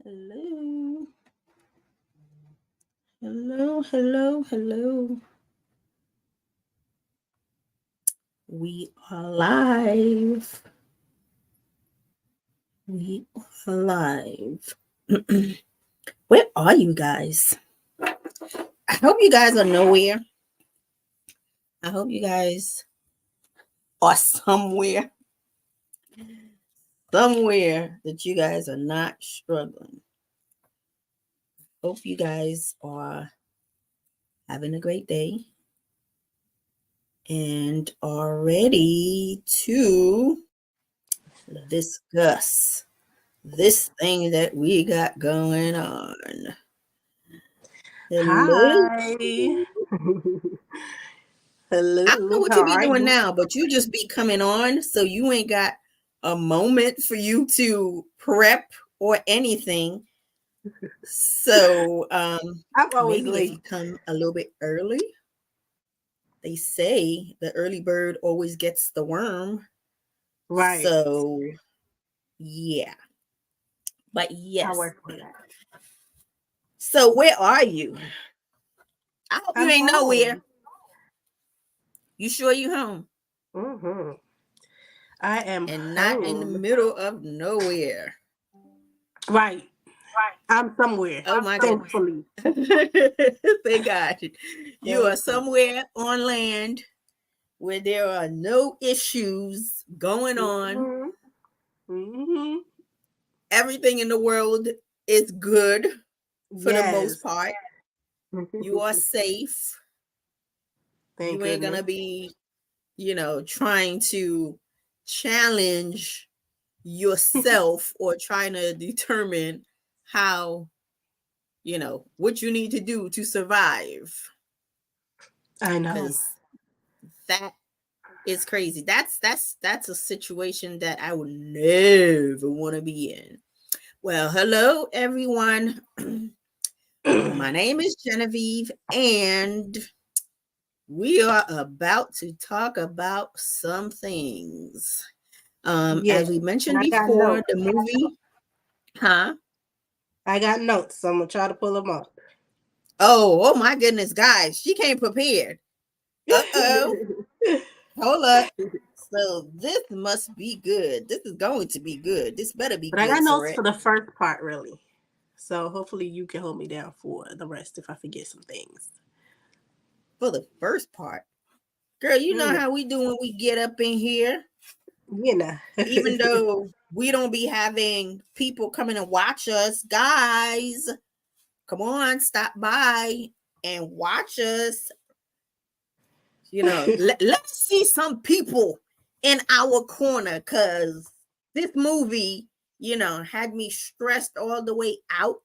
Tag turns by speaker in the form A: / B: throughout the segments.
A: Hello. Hello, hello, hello. We are live. We are live. Where are you guys? I hope you guys are nowhere. I hope you guys are somewhere that you guys are not struggling. Hope you guys are having a great day and are ready to discuss this thing that we got going on. Hello.
B: Hi.
A: I don't know
B: Hello.
A: what
B: How
A: you be
B: are
A: doing
B: you?
A: now, but you just be coming on, so you ain't got a moment for you to prep or anything. So
B: I'm always
A: maybe if you
B: late.
A: come a little bit early, they say the early bird always gets the worm.
B: Right.
A: So yeah. But
B: I
A: yes.
B: work for that.
A: So where are you? I hope you
B: I'm
A: ain't nowhere.
B: home.
A: You sure you home?
B: hmm I am
A: And not in the
B: home.
A: middle of nowhere.
B: Right. I'm somewhere.
A: Oh my goodness.
B: Thankfully.
A: Thank God. You are
B: Thankfully.
A: somewhere on land where there are no issues going on.
B: hmm hmm
A: Everything in the world is good for the most
B: Yes.
A: part. You are safe.
B: Thank
A: You ain't
B: goodness.
A: gonna be, trying to challenge yourself or trying to determine how, what you need to do to survive.
B: I know.
A: Because that is crazy. That's a situation that I would never want to be in. Well, hello everyone. My name is Genevieve, and we are about to talk about some things.
B: Yeah.
A: As we
B: And
A: mentioned
B: I got
A: before,
B: notes.
A: the movie, huh?
B: I got notes, so I'm gonna try to pull them up.
A: Oh my goodness, guys, she came prepared. Uh-oh. Hold up. So this must be good. This is going to be good. This better be
B: But I
A: good,
B: got notes
A: Saret.
B: for the first part, really. So hopefully you can hold me down for the rest if I forget some things.
A: For the first part. Girl, you know
B: Mm,
A: how we do when we get up in here.
B: you know.
A: Even though we don't be having people coming and watch us, guys, come on, stop by and watch us. Let's see some people in our corner, because this movie, had me stressed all the way out,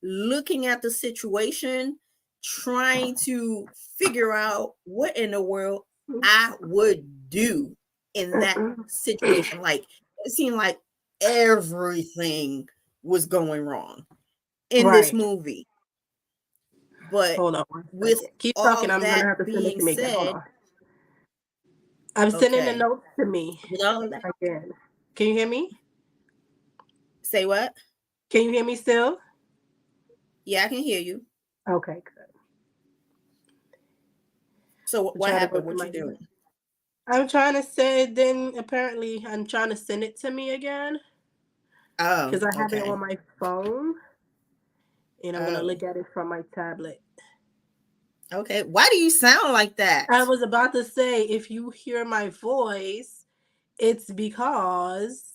A: looking at the situation, trying to figure out what in the world I would do in that situation. Like, it seemed like everything was going wrong in this
B: Right.
A: movie. But
B: Hold on one
A: with
B: second. Keep
A: all
B: talking. I'm gonna
A: that
B: have to send it
A: being
B: to me again. Hold
A: said,
B: on. I'm sending the
A: okay,
B: notes to me
A: with all that,
B: again. Can you hear me?
A: say what?
B: Can you hear me still?
A: Yeah, I can hear you.
B: Okay, good.
A: So
B: I'm
A: what
B: trying to go
A: happened?
B: to
A: What
B: my
A: you
B: email.
A: doing?
B: I'm trying to send. Then apparently I'm trying to send it to me again
A: Oh,
B: because I have it
A: okay.
B: on my phone and I'm gonna
A: Oh,
B: look at it from my tablet.
A: okay. Why do you sound like that?
B: I was about to say, if you hear my voice, it's because.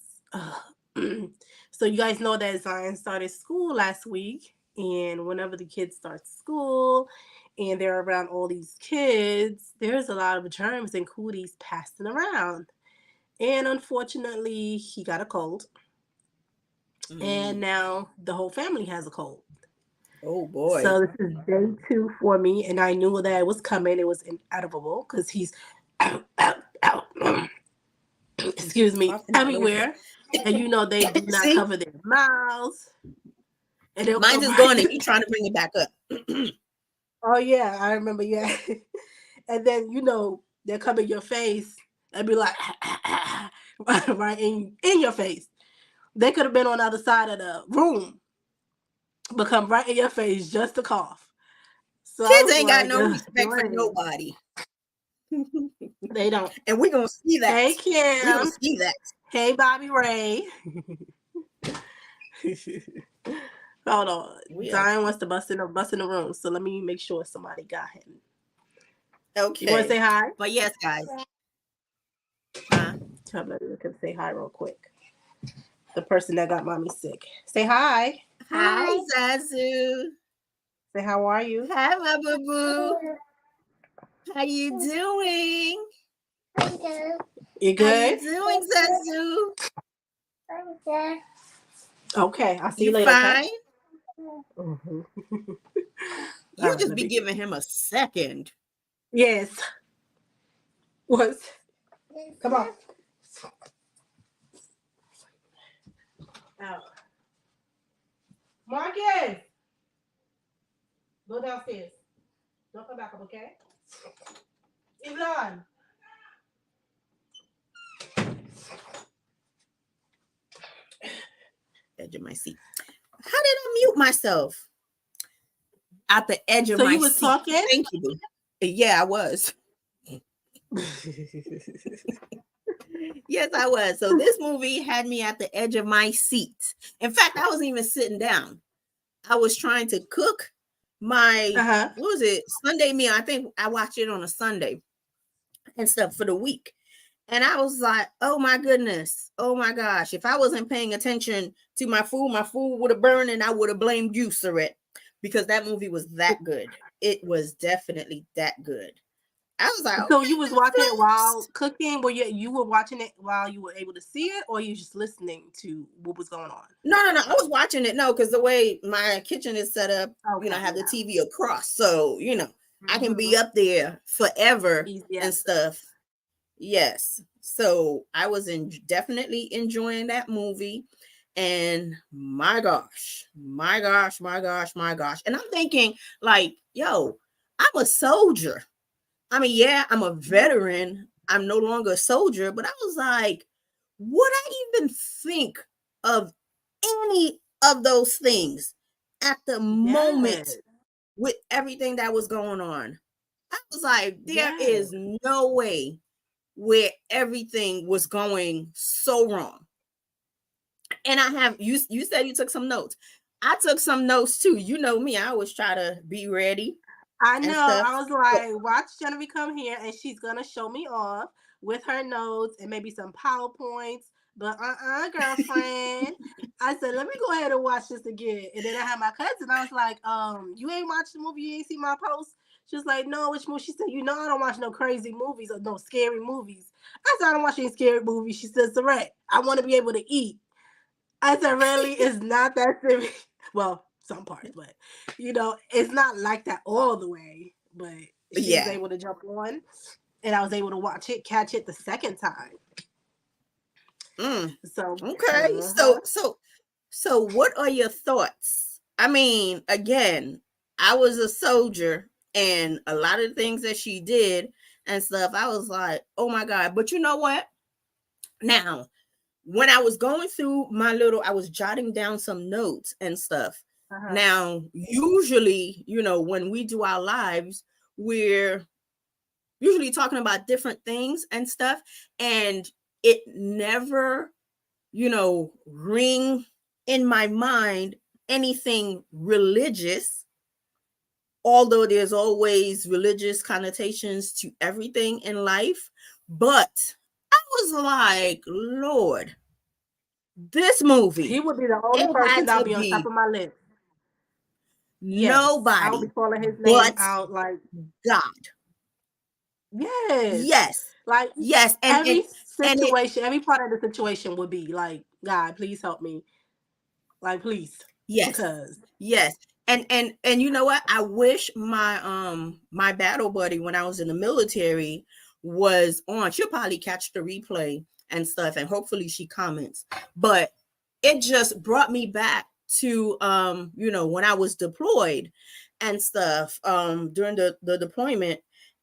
B: So you guys know that Zion started school last week, and whenever the kids start school, and they're around all these kids, there's a lot of germs and cooties passing around. And unfortunately, he got a cold, and
A: Mm.
B: now the whole family has a cold.
A: Oh boy.
B: So this is day 2 for me, and I knew that it was coming. It was inevitable because he's out, out, out. Excuse me,
A: Coughing all over.
B: everywhere. And you know they do not
A: See,
B: cover their mouths, and they'll
A: mine's
B: come
A: is
B: right.
A: gone, and you trying to bring it back up.
B: Oh yeah, I remember. Yeah, and then they'll come in your face and be like, right in your face. They could have been on the other side of the room. but come right in your face just to cough. So I
A: Kids
B: was
A: ain't got
B: like,
A: no respect for
B: Dwayne,
A: nobody.
B: they don't.
A: And we're gonna see that.
B: Hey
A: We're gonna
B: Kim.
A: see that.
B: Hey Bobby Ray. Hold on.
A: We are
B: Zion wants to bust in the room. So let me make sure somebody got him.
A: okay.
B: You want to say hi?
A: But yes, guys. Huh?
B: Tell me you can say hi real quick. The person that got mommy sick. Say hi.
A: Hi, Zazu.
B: Say how are you?
A: Hi, my boo boo. How you doing?
B: You good?
A: How you doing, Zazu?
B: Okay, I'll see you
A: You
B: later.
A: fine?
B: Okay? Mm-hmm.
A: You just be giving him a second.
B: Yes. What? Come on. Out. Marcus! Go downstairs. Don't come back up, okay? Yvonne.
A: Edge of my seat. How did I mute myself? At the edge of my seat. So
B: you was talking?
A: Thank you. Yeah, I was. Yes, I was. So this movie had me at the edge of my seat. In fact, I wasn't even sitting down. I was trying to cook my what was it? Sunday meal. I think I watched it on a Sunday and stuff for the week. And I was like, oh my goodness. Oh my gosh. If I wasn't paying attention to my food would have burned and I would have blamed you, Saret, because that movie was that good. It was definitely that good. I was like,
B: so you was watching it while cooking? Were you were watching it while you were able to see it, or you just listening to what was going on?
A: No. I was watching it. No, because the way my kitchen is set up, I have the TV across. So, I can be up there forever and stuff. Yes. So I was definitely enjoying that movie. And my gosh. And I'm thinking like, yo, I'm a soldier. I mean, yeah, I'm a veteran. I'm no longer a soldier, but I was like, would I even think of any of those things at the moment with everything that was going on? I was like, there is no way where everything was going so wrong. And I have, you said you took some notes. I took some notes too. You know me, I always try to be ready.
B: I know. I was like, watch Genevieve come here and she's going to show me off with her notes and maybe some PowerPoints. But girlfriend. I said, let me go ahead and watch this again. And then I had my cousin. I was like, you ain't watched the movie? You ain't seen my post? She was like, no, which movie? She said, I don't watch no crazy movies or no scary movies. I said, I don't watch any scary movies. She said, Saret, I want to be able to eat. I said, really? It's not that serious. Well, some parts, but it's not like that all the way. But she was able to jump on, and I was able to catch it the second time. So
A: okay, so what are your thoughts? I mean, again, I was a soldier, and a lot of the things that she did and stuff, I was like, oh my God. But you know what? Now, when I was going through I was jotting down some notes and stuff. Now, usually, when we do our lives, we're usually talking about different things and stuff. And it never, ring in my mind anything religious, although there's always religious connotations to everything in life. But I was like, Lord, this movie,
B: he would be the only person that would be on top of my list.
A: Nobody.
B: I would be calling his name out like
A: God.
B: Yes. Like
A: yes. And
B: every situation, every part of the situation would be like, God, please help me. Like, please.
A: Yes.
B: Because
A: yes. And you know what? I wish my battle buddy when I was in the military was on. She'll probably catch the replay and stuff, and hopefully she comments. But it just brought me back to when I was deployed and stuff during the deployment,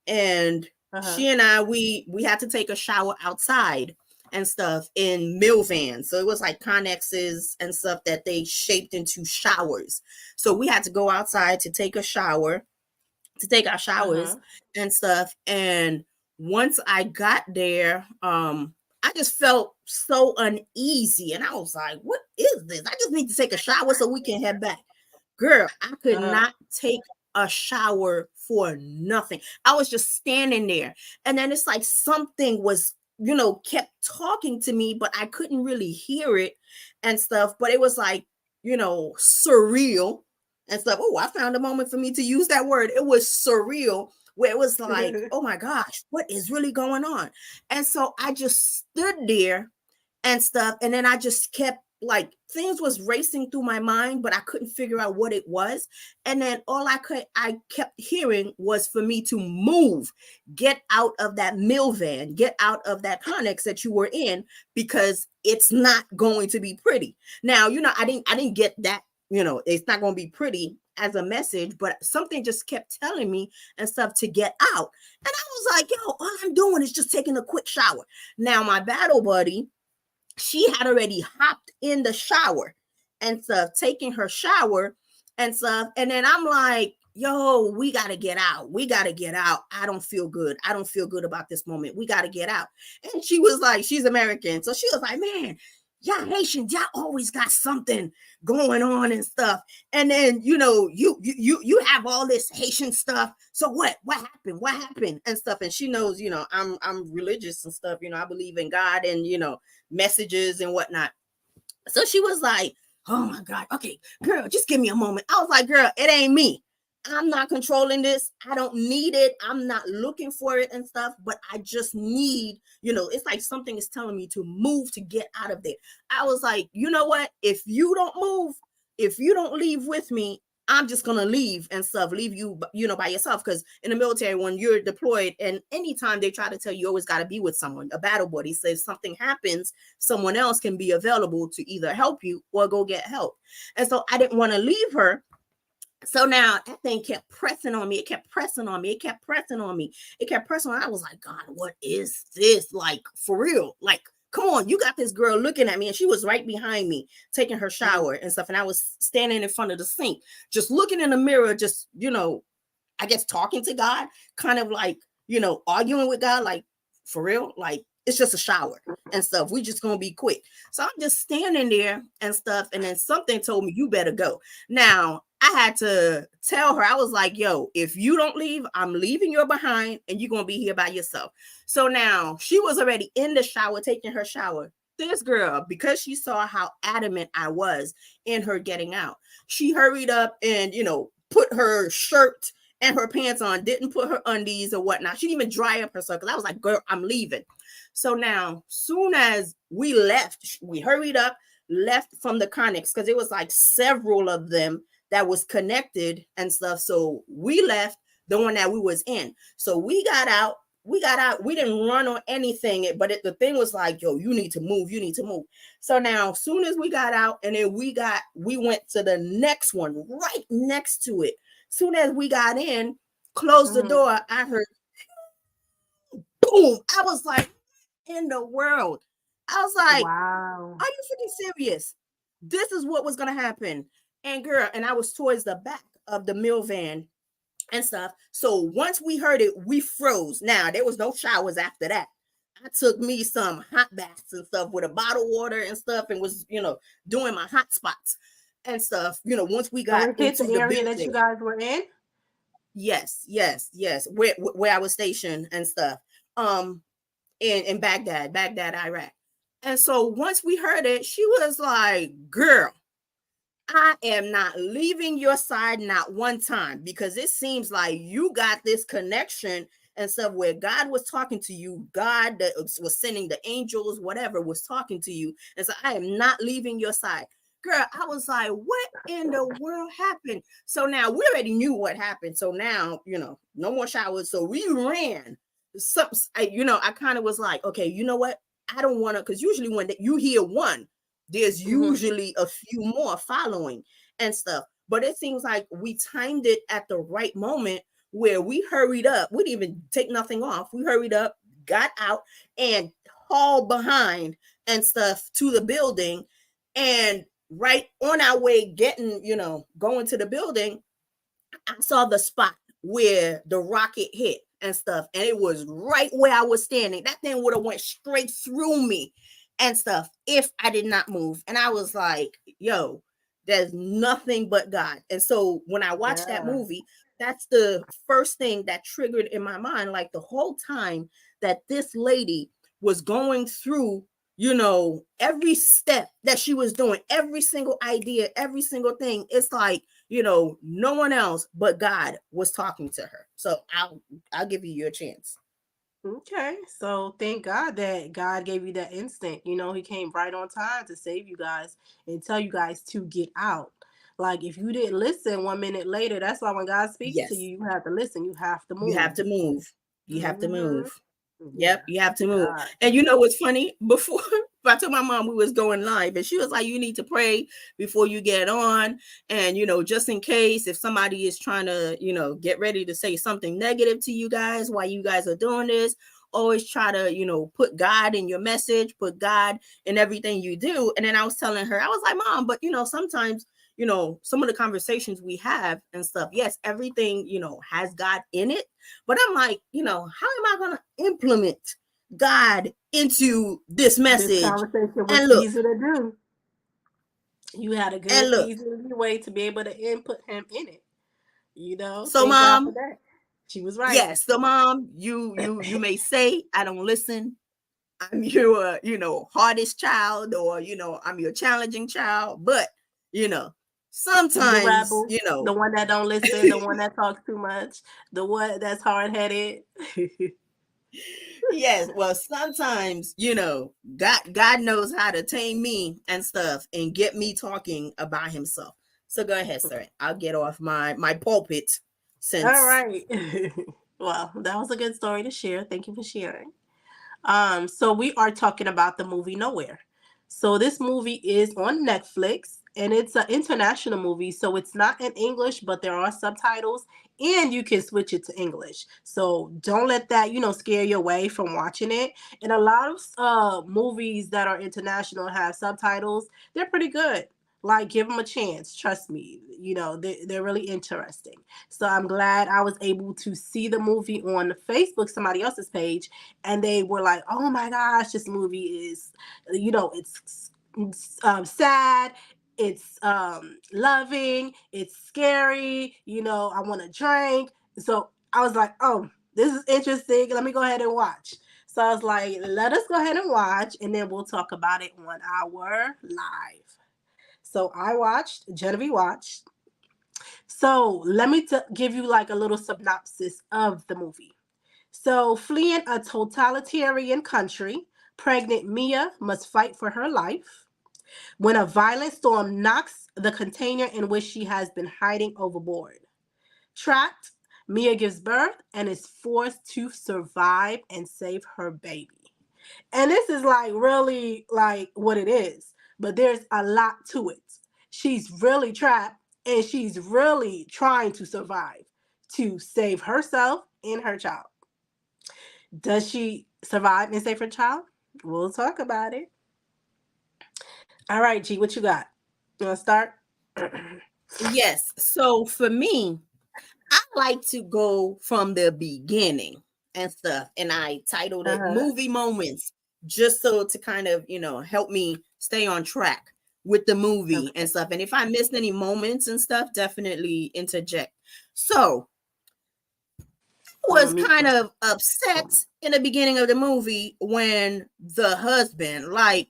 A: and she and I we had to take a shower outside and stuff in mill vans. So it was like connexes and stuff that they shaped into showers. So we had to go outside to take a shower, to take our showers
B: Uh-huh.
A: and stuff. And once I got there, I just felt so uneasy. And I was like, what is this? I just need to take a shower so we can head back. Girl, I could
B: Uh-huh.
A: not take a shower for nothing. I was just standing there. And then it's like something was, kept talking to me, but I couldn't really hear it and stuff. But it was like, surreal and stuff. Oh, I found a moment for me to use that word. It was surreal, where it was like, oh my gosh, what is really going on? And so I just stood there and stuff. And then I just kept, like, things was racing through my mind, but I couldn't figure out what it was. And then I kept hearing was for me to move, get out of that mill van, get out of that connex that you were in, because it's not going to be pretty. Now, I didn't get that, it's not going to be pretty as a message, but something just kept telling me and stuff to get out. And I was like, yo, all I'm doing is just taking a quick shower. Now, my battle buddy, she had already hopped in the shower and stuff, taking her shower and stuff. And then I'm like, yo, we got to get out. We got to get out. I don't feel good. I don't feel good about this moment. We got to get out. And she was like, she's American. So she was like, man, y'all Haitians, y'all always got something going on and stuff. And then, you have all this Haitian stuff. So what happened? What happened? And stuff. And she knows, I'm religious and stuff. I believe in God and, messages and whatnot. So she was like, oh my God, okay, girl, just give me a moment. I was like, girl, it ain't me. I'm not controlling this. I don't need it. I'm not looking for it and stuff, but I just need, it's like something is telling me to move, to get out of there. I was like, you know what? If you don't move, if you don't leave with me, I'm just going to leave and stuff, leave you, by yourself. Because in the military, when you're deployed, and anytime they try to tell you always got to be with someone, a battle buddy says something happens, someone else can be available to either help you or go get help. And so I didn't want to leave her. So now that thing kept pressing on me. It kept pressing on me. It kept pressing on me. It kept pressing on me. I was like, God, what is this? Like, for real? Like, come on, you got this girl looking at me, and she was right behind me taking her shower and stuff. And I was standing in front of the sink, just looking in the mirror, just, I guess talking to God, kind of like, arguing with God, like, for real, like, it's just a shower and stuff. We just gonna be quick. So I'm just standing there and stuff. And then something told me, you better go. Now, I had to tell her, I was like, yo, if you don't leave, I'm leaving you behind and you're going to be here by yourself. So now she was already in the shower, taking her shower. This girl, because she saw how adamant I was in her getting out, she hurried up and, put her shirt and her pants on, didn't put her undies or whatnot. She didn't even dry up herself, because I was like, girl, I'm leaving. So now, soon as we left, we hurried up, left from the Connex, because it was like several of them that was connected and stuff. So we left the one that we was in. So we got out. We didn't run or anything, but the thing was like, yo, you need to move. You need to move. So now, as soon as we got out, and then we went to the next one right next to it. Soon as we got in, closed the door, I heard boom. I was like, in the world. I was like,
B: Wow.
A: are you freaking serious? This is what was going to happen. And girl, and I was towards the back of the mill van and stuff. So once we heard it, we froze. Now, there was no showers after that. I took me some hot baths and stuff with a bottle of water and stuff, and was, doing my hot spots and stuff, once we
B: So
A: got
B: it hit
A: into
B: the
A: the
B: area that
A: building.
B: you guys were in?
A: Yes, where I was stationed and stuff. In Baghdad, Iraq. And so once we heard it, she was like, girl, I am not leaving your side not one time, because it seems like you got this connection and stuff where God was talking to you. God that was sending the angels, whatever, was talking to you. And so I am not leaving your side. Girl, I was like, what in the world happened? So now we already knew what happened. So now, no more showers. So we ran. I kind of was like, okay, you know what? I don't want to, because usually when you hear one, there's usually a few more following and stuff. But it seems like we timed it at the right moment, where we hurried up. We didn't even take nothing off. We hurried up, got out, and haul behind and stuff to the building. And right on our way getting, going to the building, I saw the spot where the rocket hit and stuff, and it was right where I was standing. That thing would have went straight through me and stuff if I did not move. And I was like, yo, there's nothing but God. And so when I watched that
B: Yeah.
A: movie, that's the first thing that triggered in my mind. Like the whole time that this lady was going through, every step that she was doing, every single idea, every single thing, it's like, no one else but God was talking to her. So I'll give you your chance.
B: Okay, so thank God that God gave you that instinct. He came right on time to save you guys and tell you guys to get out. Like if you didn't listen 1 minute later, that's why when God speaks to
A: Yes,
B: you, you have to listen. You have to
A: you have
B: move.
A: to move. You have to
B: Hmm.
A: move.
B: Yeah,
A: Yep, you have to move.
B: God.
A: And you know what's funny? Before I told my mom we was going live, and she was like, "You need to pray before you get on, and just in case if somebody is trying to, get ready to say something negative to you guys while you guys are doing this, always try to, put God in your message, put God in everything you do." And then I was telling her, I was like, "Mom, but sometimes." Some of the conversations we have and stuff, yes, everything, has God in it. But I'm like, how am I going to implement God into this
B: This
A: message?
B: conversation was
A: And look,
B: easy to do. You had a
A: and
B: good,
A: look.
B: easy way to be able to input him in it.
A: So,
B: Thank God for
A: mom,
B: that. She was right.
A: yes, so mom, you may say I don't listen. I'm your, hardest child, or I'm your challenging child, but
B: The
A: sometimes,
B: rebel, the one that don't listen, the one that talks too much, the one that's hard headed.
A: yes, well, sometimes, God knows how to tame me and stuff and get me talking about himself. So go ahead, sir. I'll get off my pulpit
B: All
A: since
B: right. Well, that was a good story to share. Thank you for sharing. So we are talking about the movie Nowhere. So this movie is on Netflix and it's an international movie. So it's not in English, but there are subtitles and you can switch it to English. So don't let that, scare you away from watching it. And a lot of movies that are international have subtitles. They're pretty good. Like, give them a chance. Trust me. They're really interesting. So I'm glad I was able to see the movie on Facebook, somebody else's page, and they were like, "Oh my gosh, this movie is, it's sad, it's loving, it's scary. I want to drink." So I was like, "Oh, this is interesting. Let me go ahead and watch." So I was like, "Let us go ahead and watch, and then we'll talk about it on our live." So I watched. Genevieve watched. So let me give you like a little synopsis of the movie. So, fleeing a totalitarian country, pregnant Mia must fight for her life when a violent storm knocks the container in which she has been hiding overboard. Trapped, Mia gives birth and is forced to survive and save her baby. And this is like really like what it is, but there's a lot to it. She's really trapped and she's really trying to survive to save herself and her child. Does she survive and save her child? We'll talk about it. All right, G, what you got? You want to start?
A: yes. So for me, I like to go from the beginning and stuff, and I titled it
B: Uh-huh.
A: "Movie Moments," just so to kind of help me stay on track with the movie and
B: Okay.
A: stuff. And if I missed any moments and stuff, definitely interject. So
B: I'm gonna
A: was
B: mute
A: kind
B: for
A: of
B: a
A: upset
B: moment.
A: in the beginning of the movie when the husband, like,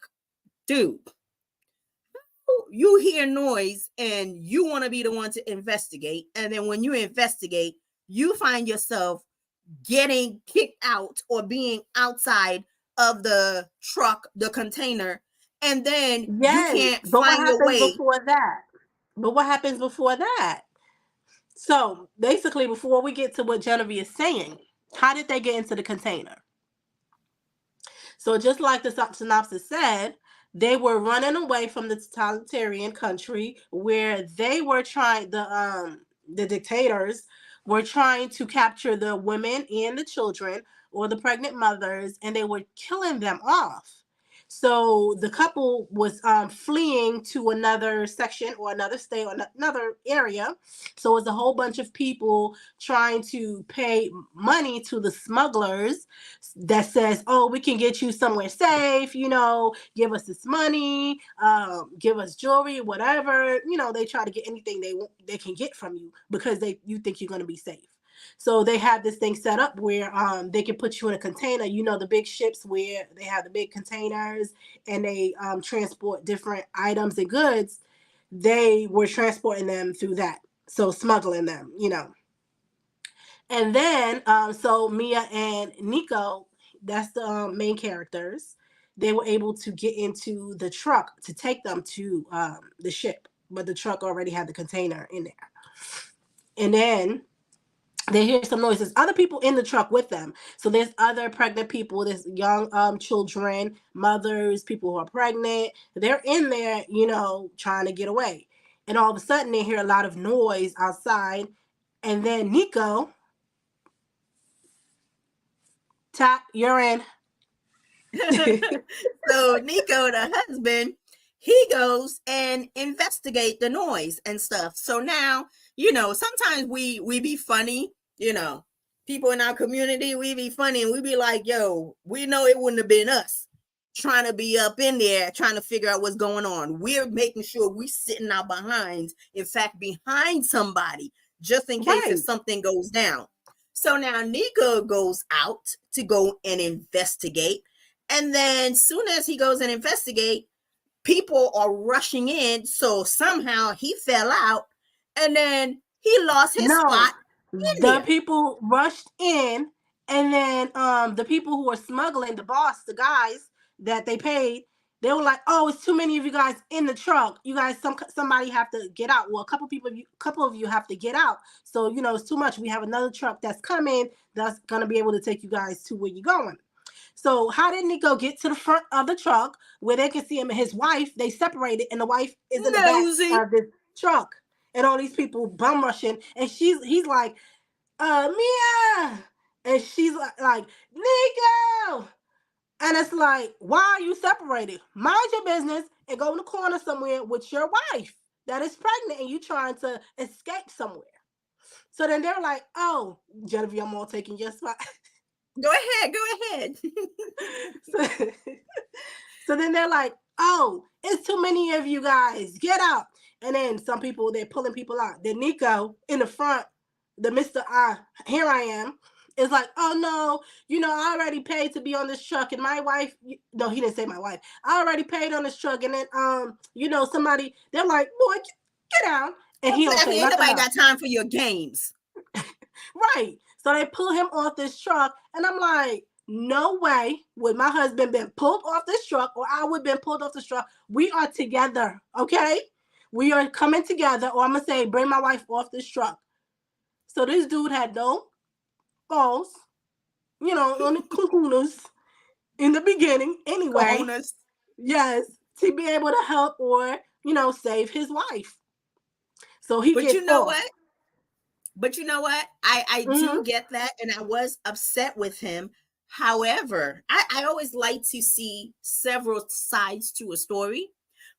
A: dude, you hear noise and you want to be the one to investigate. And then when you investigate, you find yourself getting kicked out or being outside of the truck, the container, and then you
B: Yes,
A: can't
B: but what
A: find your
B: happens
A: way.
B: before that? But what happens before that? So basically, before we get to what Genevieve is saying, how did they get into the container? So just like the synopsis said, they were running away from the totalitarian country where they were trying the dictators were trying to capture the women and the children or the pregnant mothers, and they were killing them off. So the couple was fleeing to another section or another state or another area. So it was a whole bunch of people trying to pay money to the smugglers that says, oh, we can get you somewhere safe, give us this money, give us jewelry, whatever. They try to get anything they can get from you because you think you're going to be safe. So they have this thing set up where they can put you in a container. The big ships where they have the big containers and they transport different items and goods. They were transporting them through that. So smuggling them, And then, so Mia and Nico, that's the main characters. They were able to get into the truck to take them to the ship. But the truck already had the container in there. And then they hear some noises. Other people in the truck with them. So there's other pregnant people. There's young children, mothers, people who are pregnant. They're in there, trying to get away. And all of a sudden they hear a lot of noise outside. And then Nico, tap, you're in.
A: So Nico, the husband, he goes and investigate the noise and stuff. So now, sometimes we be funny, people in our community, we be funny and we be like, yo, we know it wouldn't have been us trying to be up in there, trying to figure out what's going on. We're making sure we sitting our behinds, in fact, behind somebody, just in case if something goes down. So now Nico goes out to go and investigate. And then soon as he goes and investigate, people are rushing in. So somehow he fell out and then he lost his spot.
B: The people rushed in, and then the people who were smuggling, the boss, the guys that they paid, they were like, "Oh, it's too many of you guys in the truck. You guys, somebody have to get out. Well, a couple of you have to get out. So it's too much. We have another truck that's coming that's gonna be able to take you guys to where you're going." So how did Nico get to the front of the truck where they can see him and his wife? They separated, and the wife is in the back of the truck. And all these people bum rushing, and he's like, Mia, and she's like, Nico, and it's like, why are you separated? Mind your business and go in the corner somewhere with your wife that is pregnant, and you trying to escape somewhere. So then they're like, oh, Genevieve, I'm all taking your spot.
A: Go ahead.
B: So then they're like, oh, it's too many of you guys. Get out. And then some people, they're pulling people out. Then Nico in the front, the Mr. Here I am, is like, oh no, I already paid to be on this truck. And my wife, no, he didn't say my wife. I already paid on this truck. And then, somebody, they're like, boy, get down. And he don't say nothing.
A: Nobody got time for your games.
B: Right. So they pull him off this truck. And I'm like, no way would my husband been pulled off this truck or I would have been pulled off this truck. We are together, okay? We are coming together, or I'm going to say, bring my wife off this truck. So this dude had no balls, on the kahunas in the beginning anyway.
A: Kahunas.
B: Yes, to be able to help or, save his wife. So he gets off.
A: But you know what? I do get that, and I was upset with him. However, I always like to see several sides to a story,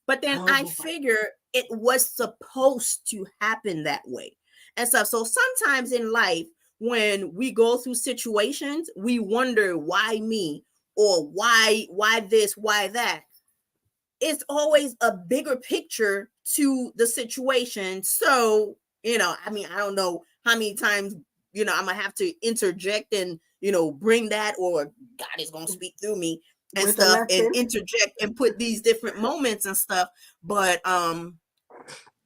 A: but then I figure it was supposed to happen that way and stuff. So sometimes in life, when we go through situations, we wonder why me or why this, why that. It's always a bigger picture to the situation. So, I don't know how many times, I'm going to have to interject and, bring that, or God is going to speak through me and stuff and interject and put these different moments and stuff. But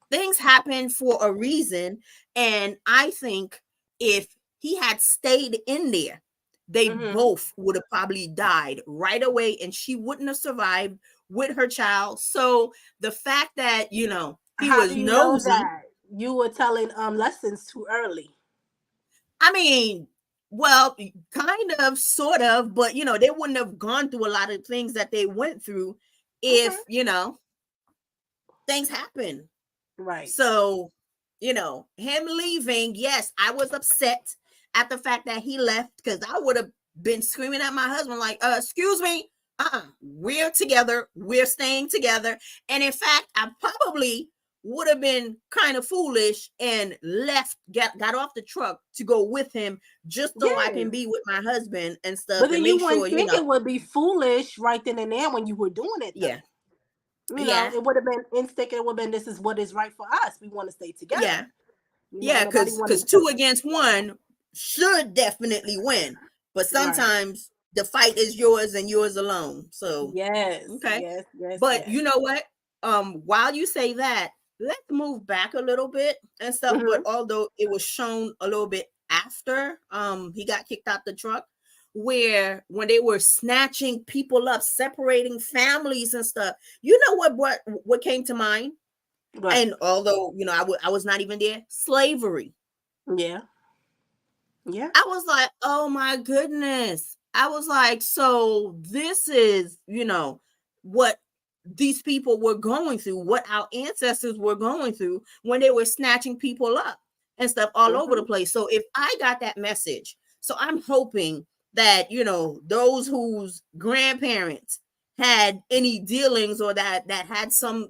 A: things happen for a reason. And I think if he had stayed in there, they both would have probably died right away, and she wouldn't have survived with her child. So the fact that, he was nosy.
B: That you were telling lessons too early.
A: I mean, well, kind of, sort of, but they wouldn't have gone through a lot of things that they went through if, things happen.
B: Right.
A: So, him leaving, yes, I was upset at the fact that he left, because I would have been screaming at my husband like, excuse me, we're together, we're staying together. And in fact, I probably would have been kind of foolish and got off the truck to go with him just so I can
B: Yes.
A: be with my husband and stuff
B: But then
A: and
B: you
A: make sure,
B: wouldn't think it would be foolish right then and there when you were doing it,
A: yeah,
B: though. You know,
A: yeah,
B: it would have been instinct. It would have been, this is what is right for us. We want to stay
A: yeah,
B: together. You know,
A: yeah,
B: nobody
A: because
B: wanted
A: two
B: to.
A: against one should definitely win. But
B: Right.
A: sometimes the fight is yours and yours alone. So,
B: Yes.
A: okay.
B: Yes. Yes.
A: But
B: Yes.
A: you know what? While you say that, let's move back a little bit and stuff. But
B: Hmm.
A: although it was shown a little bit after he got kicked out the truck, where when they were snatching people up, separating families and stuff, you know what came to mind?
B: But
A: And although I was not even there, slavery.
B: yeah. Yeah.
A: I was like, oh my goodness. I was like, so this is, what these people were going through, what our ancestors were going through when they were snatching people up and stuff all over the
B: Hmm.
A: place. So if I got that message, so I'm hoping that, those whose grandparents had any dealings or that had some,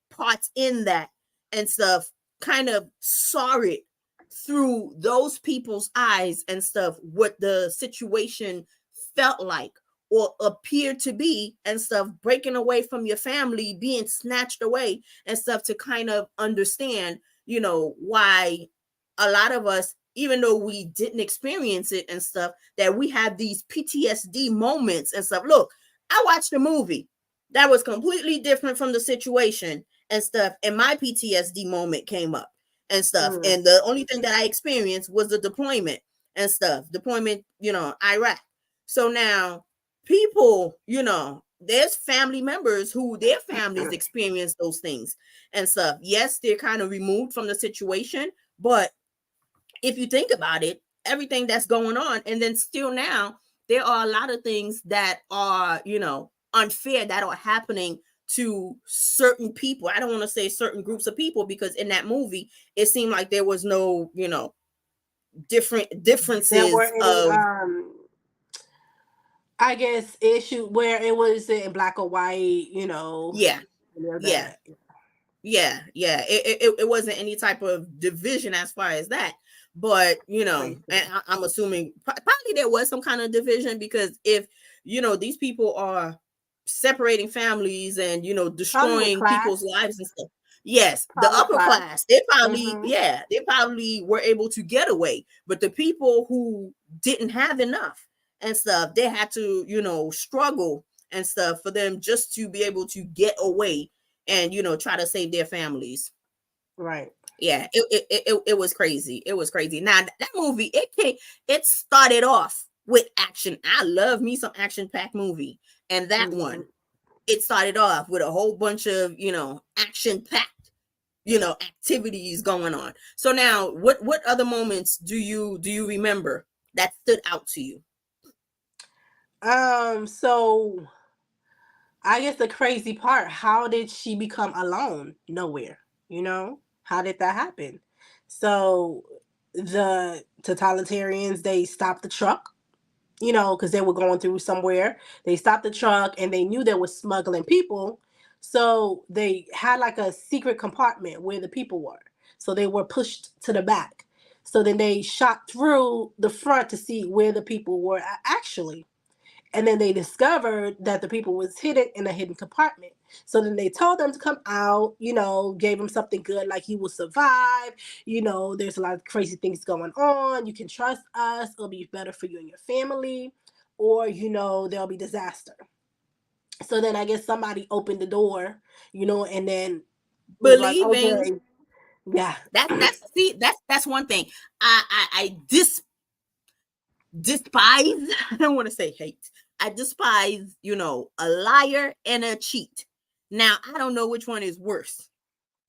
A: parts in that and stuff kind of saw it through those people's eyes and stuff, what the situation felt like or appeared to be and stuff, breaking away from your family, being snatched away and stuff, to kind of understand, why a lot of us, even though we didn't experience it and stuff, that we have these PTSD moments and stuff. Look, I watched a movie that was completely different from the situation and stuff, and my PTSD moment came up and stuff.
B: Mm.
A: And the only thing that I experienced was the deployment and stuff. Deployment, Iraq. So now people, there's family members who their families experience those things and stuff. Yes, they're kind of removed from the situation, but if you think about it, everything that's going on, and then still now, there are a lot of things that are, unfair that are happening to certain people. I don't want to say certain groups of people because in that movie, it seemed like there was no, different
B: There were
A: differences
B: any
A: of
B: I guess issue where it was in black or white, you know,
A: yeah, yeah,
B: that.
A: yeah. It wasn't any type of division as far as that. But
B: Racist.
A: and I'm assuming probably there was some kind of division because if these people are separating families and
B: Probably with
A: destroying people's
B: class.
A: lives and stuff. Yes, the
B: Probably
A: upper
B: class.
A: class, they probably,
B: Hmm.
A: yeah, they probably were able to get away. But the people who didn't have enough and stuff, they had to, struggle and stuff for them just to be able to get away and try to save their families.
B: Right.
A: Yeah, it was crazy. It was crazy. Now that movie, it started off with action. I love me some action packed movie, and that
B: Hmm.
A: one, it started off with a whole bunch of action packed activities going on. So now, what other moments do you remember that stood out to you?
B: So I guess the crazy part, how did she become alone? Nowhere. You know? How did that happen? So the totalitarians, they stopped the truck, you know, because they were going through somewhere. They stopped the truck and they knew they were smuggling people. So they had like a secret compartment where the people were. So they were pushed to the back. So then they shot through the front to see where the people were actually. And then they discovered that the people was hidden in a hidden compartment. So then they told them to come out, you know, gave them something good like you will survive. You know, there's a lot of crazy things going on. You can trust us. It'll be better for you and your family. Or, you know, there'll be disaster. So then I guess somebody opened the door, you know, and then was like,
A: Believing
B: okay, yeah,
A: that's one thing. I despise, I don't want to say hate. I despise, a liar and a cheat. Now, I don't know which one is worse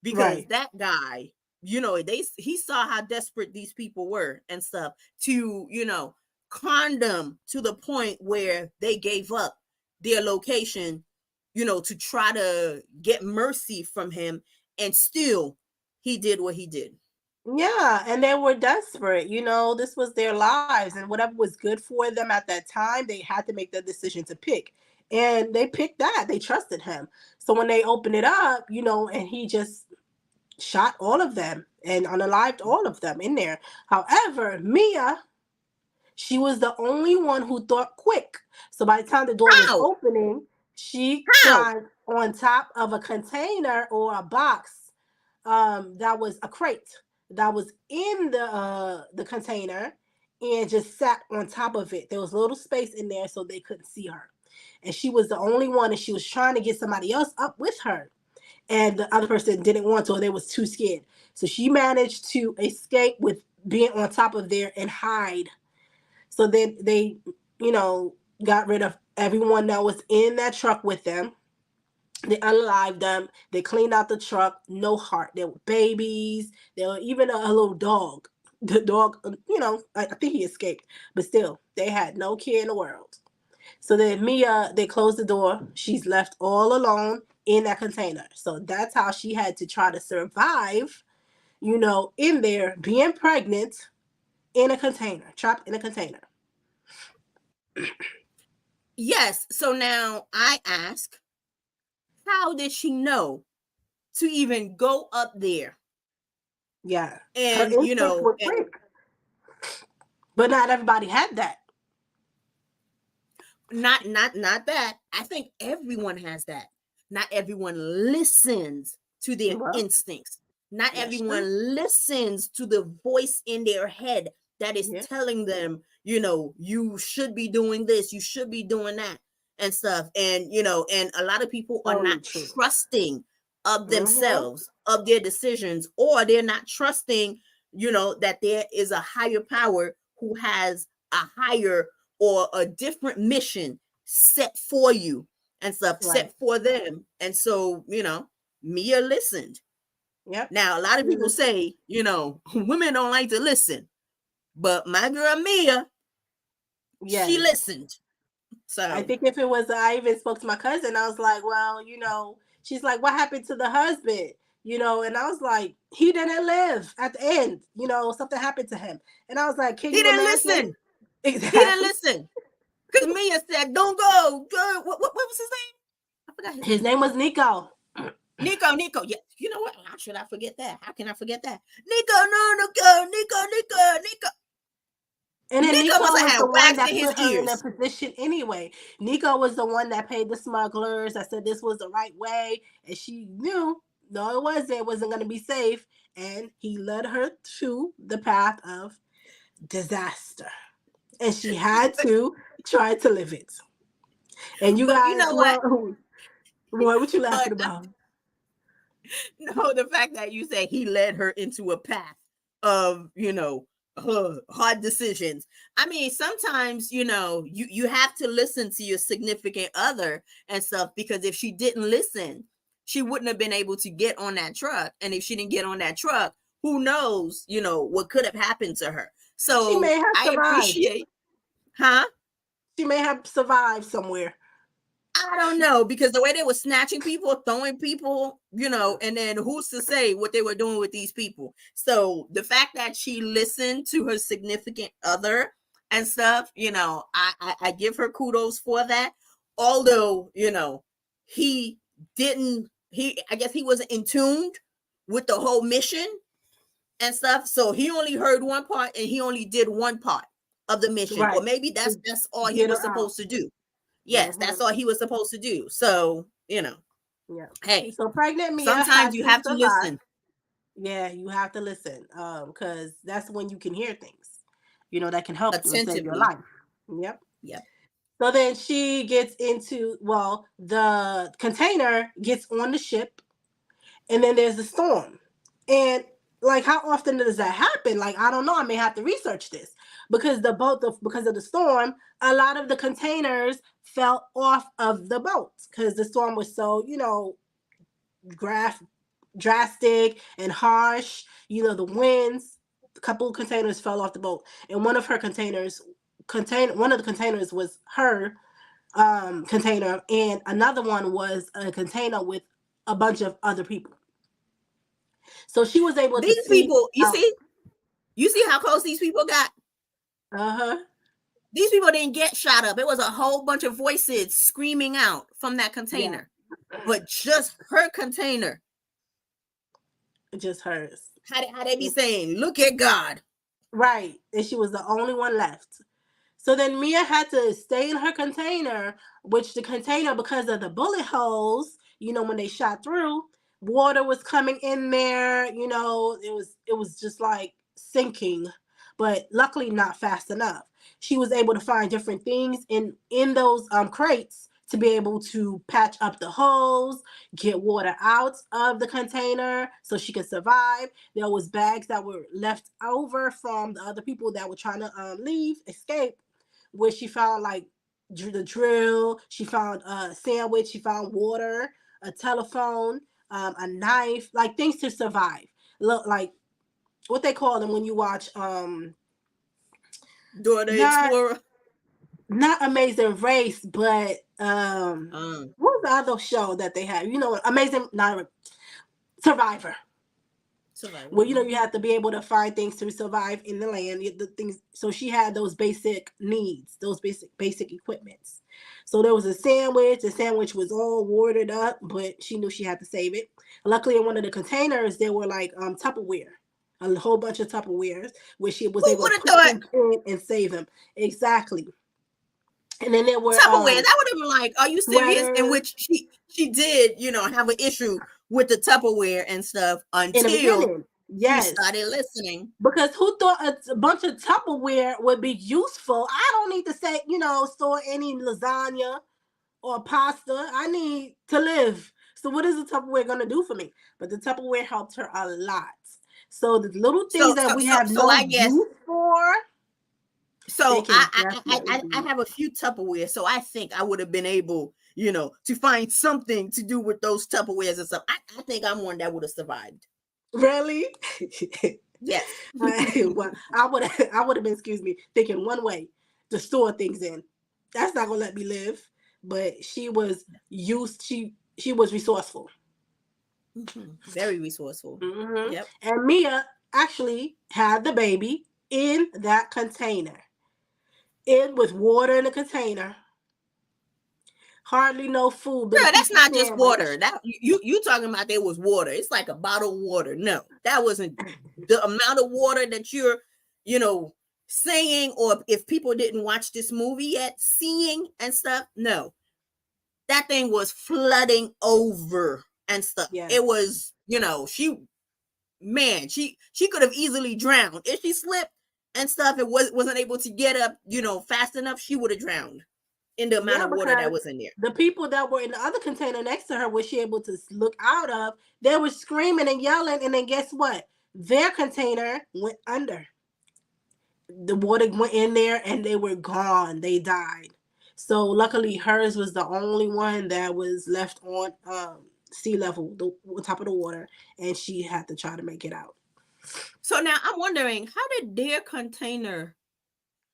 A: because
B: right,
A: that guy, he saw how desperate these people were and stuff to, con them to the point where they gave up their location, to try to get mercy from him, and still he did what he did.
B: Yeah, and they were desperate. This was their lives, and whatever was good for them at that time, they had to make the decision to pick. And they picked that. They trusted him. So when they opened it up, and he just shot all of them and unalived all of them in there. However, Mia, she was the only one who thought quick. So by the time the door was
A: How?
B: opening, she
A: How?
B: climbed on top of a container or a box, that was a crate that was in the container, and just sat on top of it. There was a little space in there so they couldn't see her. And she was the only one, and she was trying to get somebody else up with her. And the other person didn't want to, or they was too scared. So she managed to escape with being on top of there and hide. So then they, got rid of everyone that was in that truck with them. They unalived them. They cleaned out the truck. No heart. There were babies. There were even a little dog. The dog, I think he escaped, but still, they had no care in the world. So then Mia, they closed the door. She's left all alone in that container. So that's how she had to try to survive, in there, being pregnant in a container, trapped in a container.
A: Yes. So now I ask, how did she know to even go up there?
B: Yeah. Her
A: And
B: instincts were quick. But not everybody had that.
A: not that. I think everyone has that. Not everyone listens to their
B: Well,
A: instincts. Not
B: that's true.
A: everyone listens to the voice in their head that is
B: Yeah.
A: telling them, you should be doing this, you should be doing that, and stuff. And and a lot of people are not
B: Totally true.
A: trusting of
B: Mm-hmm.
A: themselves, of their decisions, or they're not trusting, that there is a higher power who has a higher or a different mission set for you and stuff,
B: Right.
A: set for them. And so, Mia listened.
B: Yep.
A: Now, a lot of
B: She
A: people
B: listened.
A: say, women don't like to listen, but my girl Mia, she
B: Yes.
A: listened.
B: I
A: So
B: think if it was, I even spoke to my cousin. I was like, well, she's like, what happened to the husband? And I was like, he didn't live at the end. Something happened to him. And I was like, can
A: he
B: you
A: didn't
B: imagine?
A: listen. He didn't
B: Exactly.
A: listen. Because Mia said, don't go. What was his name? I forgot his
B: His
A: name.
B: name was Nico.
A: Nico. Yeah, you know what? How should I forget that? How can I forget that? Nico, no, Nico.
B: And then
A: Nico
B: Nico
A: must have
B: was
A: had
B: the one
A: wax
B: that
A: in his
B: put her in a
A: ears.
B: position anyway. Nico was the one that paid the smugglers. That said this was the right way. And she knew, no, it wasn't. It wasn't going to be safe. And he led her to the path of disaster. And she had to try to live it. And you
A: But you
B: guys,
A: know what?
B: well, what you laughing
A: But
B: about?
A: no, the fact that you say he led her into a path of, hard decisions. I mean, sometimes, you have to listen to your significant other and stuff, because if she didn't listen, she wouldn't have been able to get on that truck. And if she didn't get on that truck, who knows, what could have happened to her.
B: She
A: So
B: may have
A: I
B: survived.
A: appreciate, huh?
B: She may have survived somewhere.
A: I don't know, because the way they were snatching people, throwing people, and then who's to say what they were doing with these people? So the fact that she listened to her significant other and stuff, I give her kudos for that. Although, he didn't, I guess he wasn't in tune with the whole mission and stuff. So he only heard one part and he only did one part of the mission, or
B: Right.
A: maybe
B: To
A: that's all he
B: get
A: was
B: her out.
A: supposed to do. Yes, that's
B: Mm-hmm.
A: all he was supposed to do. So,
B: Yeah.
A: hey,
B: So pregnant Mia
A: sometimes
B: had
A: you
B: to
A: have to
B: survive.
A: listen.
B: Yeah, you have to listen. Because that's when you can hear things, that can help you and save your
A: Attentively.
B: life. Yep.
A: Yep.
B: So then she gets the container gets on the ship, and then there's the storm. And like, how often does that happen? Like, I don't know. I may have to research this because because of the storm, a lot of the containers fell off of the boat because the storm was so, graph drastic and harsh. The winds. A couple of containers fell off the boat, and one of the containers was her container, and another one was a container with a bunch of other people. So she was able to
A: These
B: see
A: people,
B: how,
A: you see how close these people got?
B: uh-huh.
A: These people didn't get shot up. It was a whole bunch of voices screaming out from that
B: Yeah.
A: container. But just her container.
B: Just hers.
A: How they be saying, look at God.
B: Right. And she was the only one left. So then Mia had to stay in her container, which the container, because of the bullet holes, when they shot through, water was coming in there, it was just like sinking, but luckily not fast enough. She was able to find different things in those crates to be able to patch up the holes, get water out of the container so she could survive. There was bags that were left over from the other people that were trying to escape, where she found like the drill, she found a sandwich, she found water, a telephone, a knife, like things to survive. Look, like what they call them when you watch
A: Dora the
B: not
A: Explorer.
B: not Amazing Race, but what was the other show that they had? Amazing, not Survivor.
A: Survivor.
B: Well, you have to be able to find things to survive in the land. The things. So she had those basic needs, those basic equipments. So there was a sandwich. The sandwich was all watered up, but she knew she had to save it. Luckily, in one of the containers, there were like Tupperware, a whole bunch of Tupperwares, where she was
A: Who
B: able
A: would
B: to
A: have
B: put
A: thought
B: things in and save them. Exactly. And then there were
A: Tupperware? That would have been like, are you serious? In
B: sweaters
A: which she did, have an issue with the Tupperware and stuff
B: in the
A: until
B: beginning.
A: she
B: Yes.
A: started listening.
B: Because who thought a bunch of Tupperware would be useful? I don't need to say, store any lasagna or pasta. I need to live. So what is the Tupperware going to do for me? But the Tupperware helped her a lot. So the little things that we have
A: So
B: no
A: I guess
B: use for, they
A: so.
B: can definitely
A: I have a few Tupperware, so I think I would have been able, to find something to do with those Tupperwares and stuff. I think I'm one that would have survived.
B: Really?
A: Yes.
B: Well, I would have been, thinking one way to store things in. That's not gonna let me live. But she was she was resourceful.
A: Very resourceful.
B: Mm-hmm.
A: Yep.
B: And Mia actually had the baby in that container, with water in the container. Hardly no food, but a
A: Girl,
B: piece
A: that's
B: of
A: not just
B: sandwich.
A: water. That you talking about there was water. It's like a bottle of water. No, that wasn't the amount of water that you're, saying, or if people didn't watch this movie yet, seeing and stuff. No, that thing was flooding over and stuff.
B: Yes.
A: It was, she could have easily drowned if she slipped and stuff. It wasn't able to get up, fast enough. She would have drowned in the amount of water that was in there.
B: The people that were in the other container next to her, was she able to look out of, they were screaming and yelling, and then guess what? Their container went under. The water went in there and they were gone. They died. So luckily hers was the only one that was left on sea level, on top of the water, and she had to try to make it out.
A: So now I'm wondering, how did their container?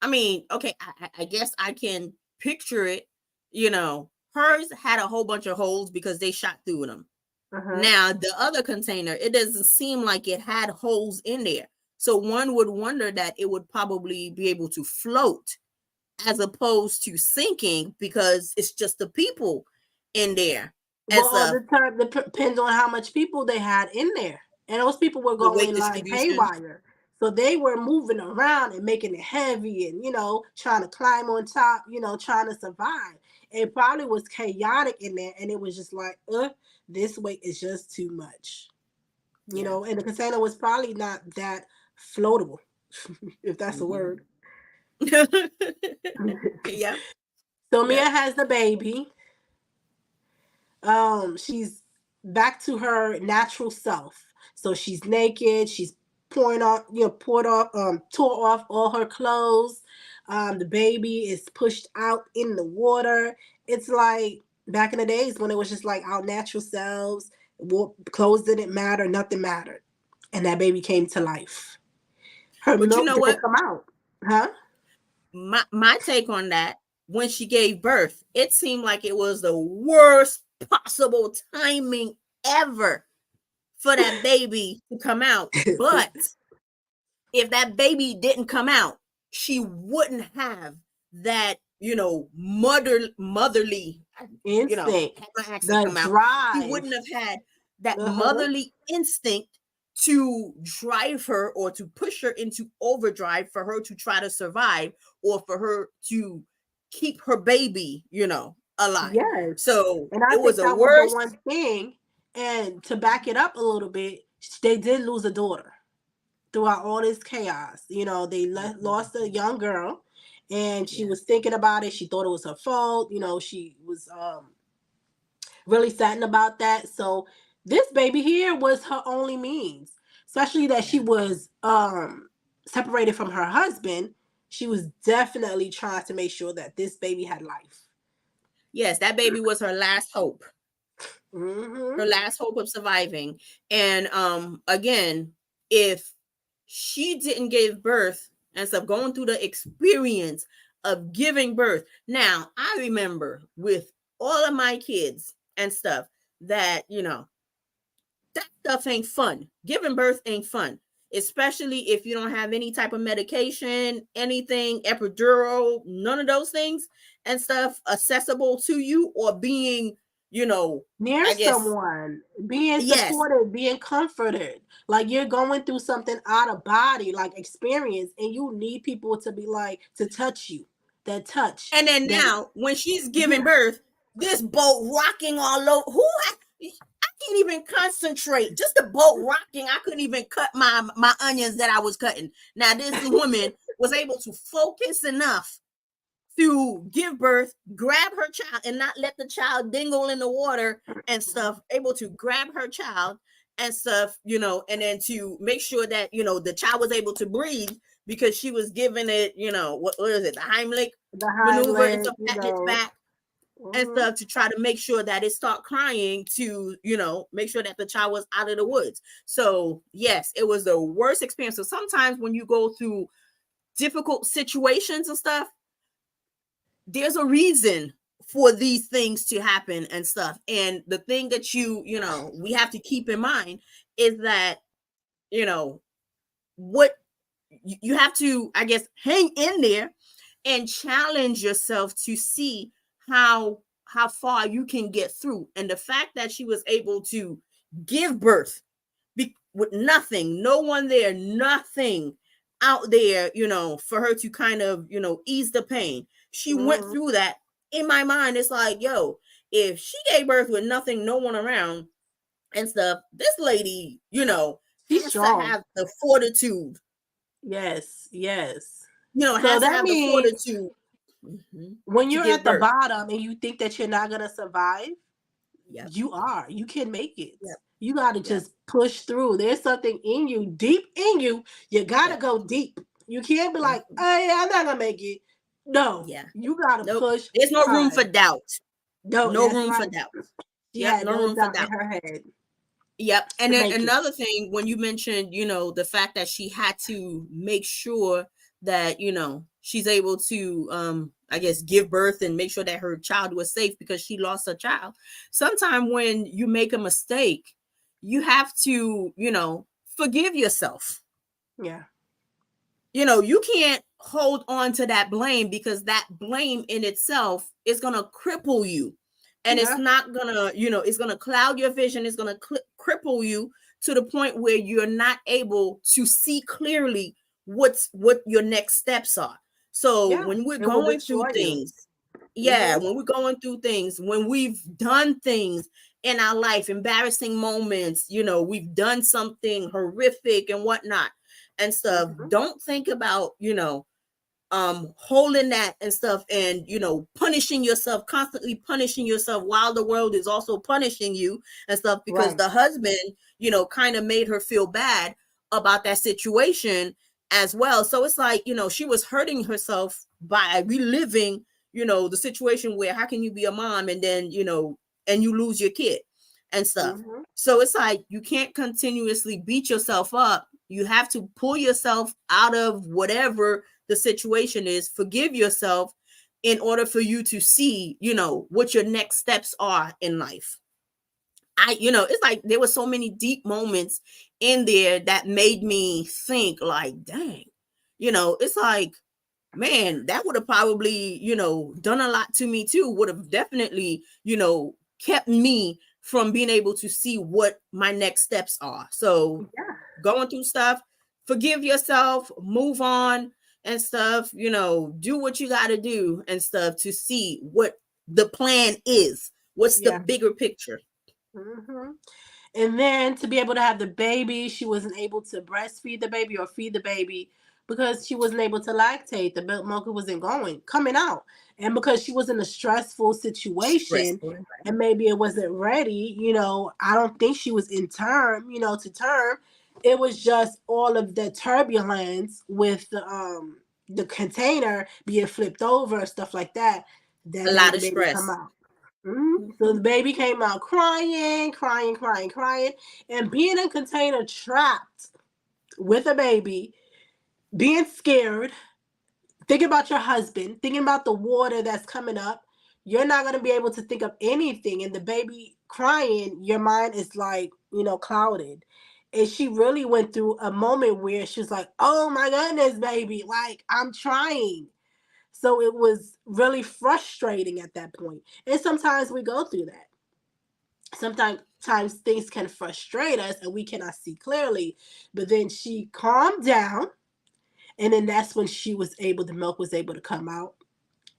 A: I mean, okay, I guess I can picture it. Hers had a whole bunch of holes because they shot through them.
B: Uh-huh.
A: Now the other container, it doesn't seem like it had holes in there. So one would wonder that it would probably be able to float as opposed to sinking because it's just the people in there.
B: Well, all the time depends on how much people they had in there. And those people were
A: The weight
B: going like
A: distribution.
B: haywire. So they were moving around and making it heavy and, trying to climb on top, trying to survive. It probably was chaotic in there. And it was just like, this weight is just too much. And the container was probably not that floatable, if that's a word.
A: Yeah.
B: So Mia has the baby. She's back to her natural self. So she's naked. She's tore off all her clothes. The baby is pushed out in the water. It's like back in the days when it was just like our natural selves. Clothes didn't matter. Nothing mattered. And that baby came to life. Her
A: But
B: milk didn't come out. Huh?
A: My take on that, when she gave birth, it seemed like it was the worst possible timing ever for that baby to come out. But if that baby didn't come out, she wouldn't have that, motherly,
B: Instinct,
A: had my accent
B: the
A: come out. She
B: drive.
A: wouldn't have had that
B: Uh-huh.
A: motherly instinct to drive her or to push her into overdrive for her to try to survive or for her to keep her baby, alive.
B: Yes.
A: So
B: And I
A: it was
B: think
A: a
B: that was the
A: worst.
B: one thing. And to back it up a little bit, they did lose a daughter throughout all this chaos. They lost a young girl, and she
A: Yeah.
B: was thinking about it. She thought it was her fault. She was really saddened about that. So this baby here was her only means, especially that she
A: Yeah.
B: was separated from her husband. She was definitely trying to make sure that this baby had life.
A: Yes, that baby was her last hope.
B: Mm-hmm.
A: Her last hope of surviving. And again, if she didn't give birth and stuff, going through the experience of giving birth. Now, I remember with all of my kids and stuff that, that stuff ain't fun. Giving birth ain't fun, especially if you don't have any type of medication, anything, epidural, none of those things and stuff accessible to you, or being,
B: Near
A: I guess,
B: someone, being
A: yes.
B: supported, being comforted, like you're going through something out of body, like experience, and you need people to be like to touch you, that touch.
A: And then
B: That
A: now, when she's
B: yeah,
A: giving birth, this boat rocking all over. I can't even concentrate. Just the boat rocking. I couldn't even cut my onions that I was cutting. Now, this woman was able to focus enough to give birth, grab her child, and not let the child dingle in the water and stuff. Able to grab her child and stuff, and then to make sure that the child was able to breathe, because she was giving it, what is it, the Heimlich
B: the hind
A: maneuver and
B: leg,
A: stuff, patting its back and
B: mhm.
A: stuff, to try to make sure that it stopped crying, to make sure that the child was out of the woods. So yes, it was the worst experience. So sometimes when you go through difficult situations and stuff, there's a reason for these things to happen and stuff. And the thing that we have to keep in mind is that, what you have to, I guess, hang in there and challenge yourself to see how far you can get through. And the fact that she was able to give birth with nothing, no one there, nothing out there, for her to kind of, ease the pain. She went
B: Mhm.
A: through that. In my mind, it's like, yo, if she gave birth with nothing, no one around and stuff, this lady,
B: She's
A: has to
B: strong.
A: have the fortitude,
B: Yes, yes. So
A: has to
B: that
A: have the
B: means
A: fortitude
B: when
A: to
B: you're
A: give
B: at the
A: birth.
B: bottom and you think that you're not gonna survive,
A: Yep.
B: you are. You can make it.
A: Yep.
B: You got to
A: Yep.
B: just push through. There's something in you, deep in you. You got to
A: Yep.
B: go deep. You can't be like,
A: Mhm.
B: hey, I'm not going to make it. No,
A: Yeah.
B: you got to
A: Nope.
B: push
A: There's no room
B: hard.
A: for doubt.
B: No,
A: No
B: that's
A: room for
B: right.
A: doubt.
B: She
A: Yep.
B: had
A: No
B: no
A: room for
B: doubt in
A: doubt.
B: her head
A: Yep. And
B: to
A: then
B: make it.
A: another thing, when you mentioned, the fact that she had to make sure that, she's able to, I guess, give birth and make sure that her child was safe because she lost her child. Sometimes when you make a mistake, you have to, forgive yourself.
B: Yeah.
A: You can't hold on to that blame, because that blame in itself is going to cripple you. And it's
B: Yeah.
A: not going to, it's going to cloud your vision. It's going to cripple you to the point where you're not able to see clearly what your next steps are. So
B: Yeah.
A: when we're
B: It will
A: going through
B: destroy you.
A: things, yeah,
B: Mm-hmm.
A: when we're going through things, when we've done things in our life, embarrassing moments, we've done something horrific and whatnot and stuff,
B: Mm-hmm.
A: don't think about, holding that and stuff, and punishing yourself, constantly punishing yourself while the world is also punishing you and stuff, because
B: Right.
A: the husband, kind of made her feel bad about that situation as well. So it's like, she was hurting herself by reliving, the situation where how can you be a mom and then, and you lose your kid and stuff.
B: Mm-hmm.
A: So it's like, you can't continuously beat yourself up. You have to pull yourself out of whatever the situation is, forgive yourself in order for you to see, what your next steps are in life. it's like there were so many deep moments in there that made me think like, dang, it's like, man, that would have probably, done a lot to me too, would have definitely, kept me from being able to see what my next steps are. So going through stuff, forgive yourself, move on and stuff, do what you got to do and stuff to see what the plan is. What's the bigger picture?
B: Mm-hmm. And then to be able to have the baby, she wasn't able to breastfeed the baby or feed the baby because she wasn't able to lactate. The milk wasn't coming out. And because she was in a stressful situation and maybe it wasn't ready, I don't think she was in term, to term. It was just all of the turbulence with the container being flipped over, stuff like that. That
A: A
B: made
A: lot
B: the
A: of
B: baby
A: stress.
B: come out. Mm-hmm. So the baby came out crying, and being in a container trapped with a baby, being scared, thinking about your husband, thinking about the water that's coming up. You're not going to be able to think of anything. And the baby crying, your mind is like, clouded. And she really went through a moment where she was like, oh my goodness, baby, like I'm trying. So it was really frustrating at that point. And sometimes we go through that. Sometimes things can frustrate us and we cannot see clearly. But then she calmed down. And then that's when the milk was able to come out.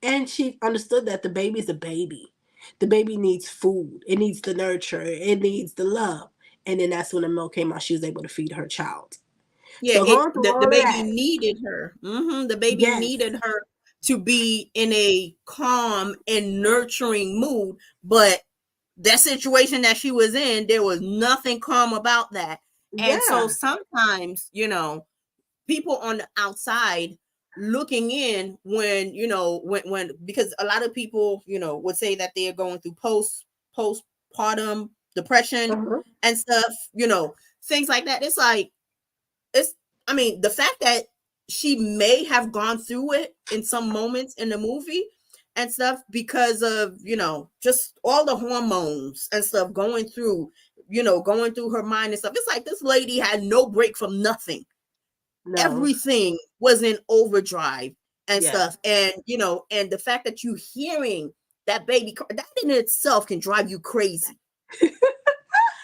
B: And she understood that the baby's a baby. The baby needs food. It needs the nurture. It needs the love. And then that's when the milk came out. She was able to feed her child.
A: Yeah,
B: So going through
A: the
B: all of
A: baby
B: that.
A: needed her. The baby
B: Yes.
A: needed her to be in a calm and nurturing mood, but that situation that she was in, there was nothing calm about that. And so sometimes, people on the outside looking in when, when because a lot of people, would say that they're going through postpartum depression and stuff, things like that. It's like, the fact that she may have gone through it in some moments in the movie and stuff because of, just all the hormones and stuff going through her mind and stuff. It's like this lady had no break from nothing. No. Everything was in overdrive and stuff. And, and the fact that you hearing that baby, that in itself can drive you crazy.
B: I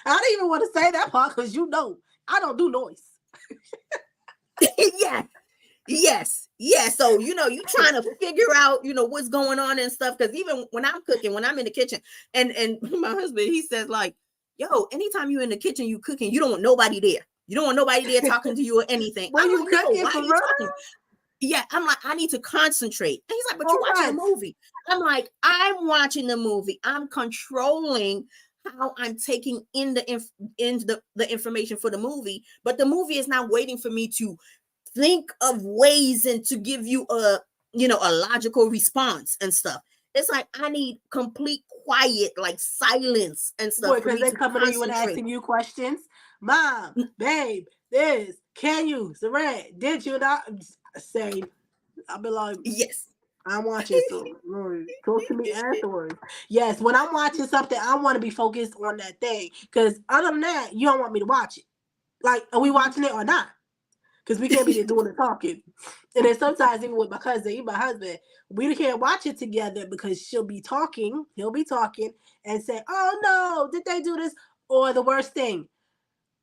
B: don't even want to say that part because I don't do noise.
A: Yes. So, you trying to figure out, what's going on and stuff. Because even when I'm cooking, when I'm in the kitchen and my husband, he says like, yo, anytime you're in the kitchen, you cooking, you don't want nobody there. You don't want nobody there talking to you or anything.
B: When
A: I'm
B: you
A: like, no,
B: cooking
A: why
B: for
A: are you talking? Yeah, I'm like, I need to concentrate. And he's like, but you're watching a movie. I'm like, I'm watching the movie. I'm controlling how I'm taking in the information for the movie. But the movie is not waiting for me to think of ways and to give you a logical response and stuff. It's like I need complete quiet, like silence and stuff.
B: Because they coming to you and asking you questions. Mom, babe, this, can you, Saran, did you not say? I'll be like,
A: yes.
B: I'm watching something. Talk to me afterwards. Yes, when I'm watching something, I want to be focused on that thing. Because other than that, you don't want me to watch it. Like, are we watching it or not? Because we can't be there doing the talking. And then sometimes even with my cousin, even my husband, we can't watch it together because he'll be talking and say, oh no, did they do this? Or the worst thing,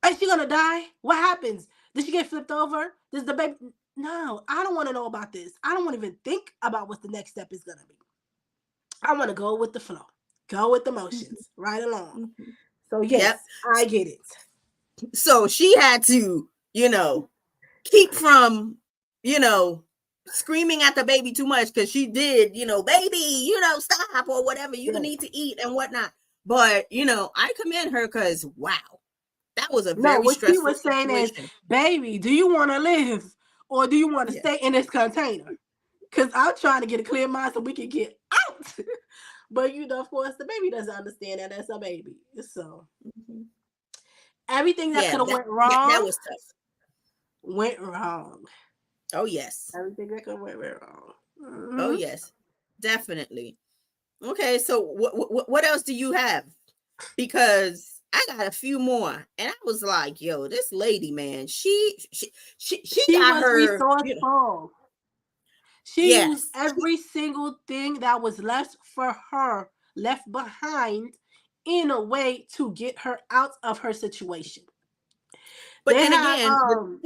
B: is she gonna die? What happens? Did she get flipped over? Does the baby? No, I don't want to know about this. I don't want to even think about what the next step is gonna be. I want to go with the flow, go with the motions, right along. So yes, I get it.
A: So she had to, keep from, screaming at the baby too much because she did, baby, stop or whatever, you need to eat and whatnot. But, I commend her because, wow, that was a very stressful situation.
B: Saying is, baby, do you want to live or do you want to stay in this container? Because I'm trying to get a clear mind so we can get out. But, of course, the baby doesn't understand that that's a baby. So, everything that could have went wrong.
A: That was tough.
B: Went wrong.
A: Oh, yes.
B: Everything that could have went wrong. Mm-hmm.
A: Oh, yes. Definitely. Okay, so what else do you have? Because I got a few more, and I was like, "Yo, this lady, man, she
B: She
A: got
B: was
A: her,
B: resourceful. She used
A: yes."
B: every single thing that was left for her, left behind, in a way to get her out of her situation.
A: But
B: They
A: then
B: had
A: again,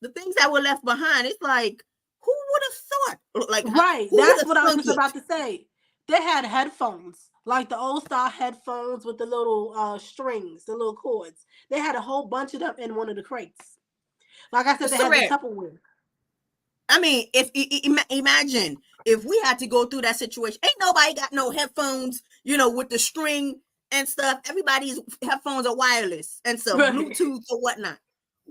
A: the things that were left behind, it's like, who would have thought? Like,
B: right,
A: who would
B: that's
A: have
B: what I was
A: thunk
B: just
A: it?
B: about to say. They had headphones, like the old style headphones with the little strings, the little cords. They had a whole bunch of them in one of the crates. Like I said, they had the
A: Surreal.
B: Tupperware.
A: I mean, if imagine if we had to go through that situation, ain't nobody got no headphones, with the string and stuff. Everybody's headphones are wireless and stuff,
B: Right.
A: Bluetooth or whatnot.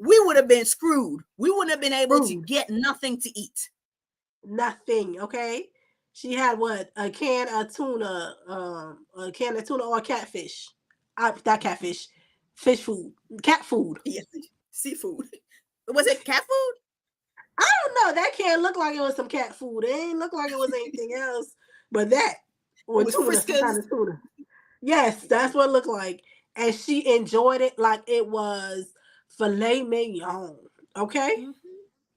A: We would have been screwed. We wouldn't have been able to
B: Rude.
A: get nothing to eat.
B: Nothing, okay? She had what? A can of tuna, or catfish. Not catfish, fish food, cat food.
A: Yes, seafood. Was it cat food?
B: I don't know. That can look like it was some cat food. It ain't look like it was anything else but that.
A: It
B: Or
A: was
B: tuna, some kind
A: Frisco's.
B: of tuna. Yes, that's what it looked like. And she enjoyed it like it was filet mignon. Okay?
A: Mhm.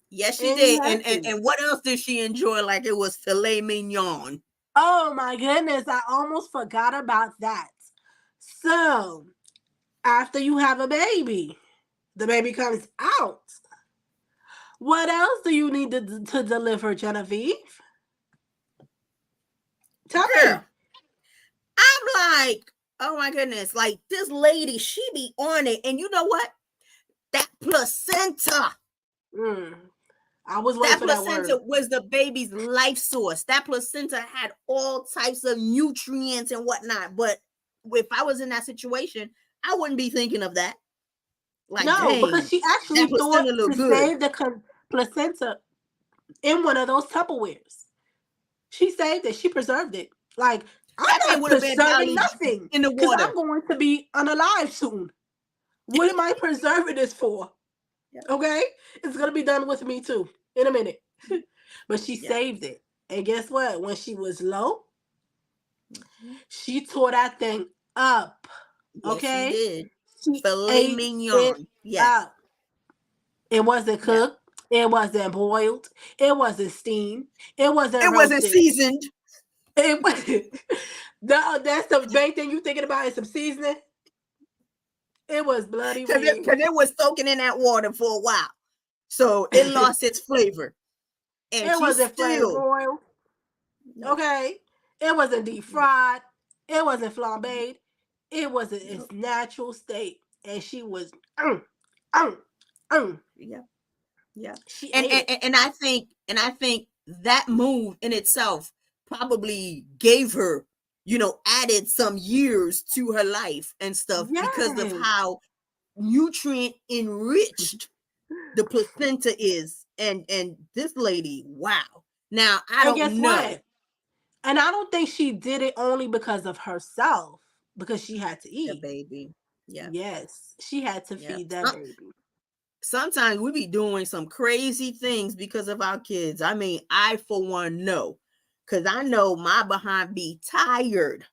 A: Yes, she
B: Ain't
A: did. And
B: nothing.
A: and what else did she enjoy? Like it was filet mignon.
B: Oh my goodness, I almost forgot about that. So, after you have a baby, the baby comes out. What else do you need to deliver, Genevieve? Tell
A: Girl,
B: me.
A: I'm like, oh my goodness, like this lady, she be on it. And you know what? That placenta,
B: Mm, I was waiting
A: that
B: for that
A: placenta
B: word.
A: was the baby's life source. That placenta had all types of nutrients and whatnot. But if I was in that situation, I wouldn't be thinking of that. Like,
B: No, because
A: dang,
B: she
A: that
B: actually thought
A: placenta
B: to
A: look good.
B: save the placenta in one of those Tupperwares. She saved it. She preserved it. Like, I'm
A: That thing
B: not
A: would have been
B: preserving
A: probably
B: nothing
A: in the
B: because I'm
A: water.
B: going to be unalive soon. What am I preserving this for?
A: Yeah,
B: Okay? It's going to be done with me too in a minute. But she
A: yeah.
B: saved it. And guess what? When she was low,
A: Mhm.
B: she tore that thing up.
A: Yes, she
B: Okay?
A: did.
B: She
A: Filet
B: ate it
A: mignon. Yes.
B: up. It wasn't
A: Yeah.
B: cooked. It wasn't boiled. It wasn't steamed. It wasn't
A: It wasn't
B: roasted.
A: seasoned.
B: It was, that's the main thing you thinking about is some seasoning. It was bloody
A: Because it,
B: wings.
A: 'cause it was soaking in that water for a while. So it
B: It
A: lost its flavor. And she
B: wasn't flame
A: still,
B: broiled.
A: no,
B: Okay. It wasn't deep
A: no,
B: fried. It wasn't flambéed. It was in
A: no.
B: its natural state. And she was, mm, mm, mm.
A: Yeah, yeah.
B: She
A: And,
B: ate
A: and
B: it.
A: and I think that move in itself probably gave her, added some years to her life and stuff because of
B: Yes.
A: how nutrient enriched the placenta is. And this lady, wow. Now I
B: And
A: don't
B: guess
A: know.
B: what? And I don't think she did it only because of herself, because she had to
A: The
B: eat.
A: baby. Yeah,
B: Yes, she had to
A: yeah.
B: feed that baby.
A: Sometimes we be doing some crazy things because of our kids. I mean, I for one know, because I know my behind be tired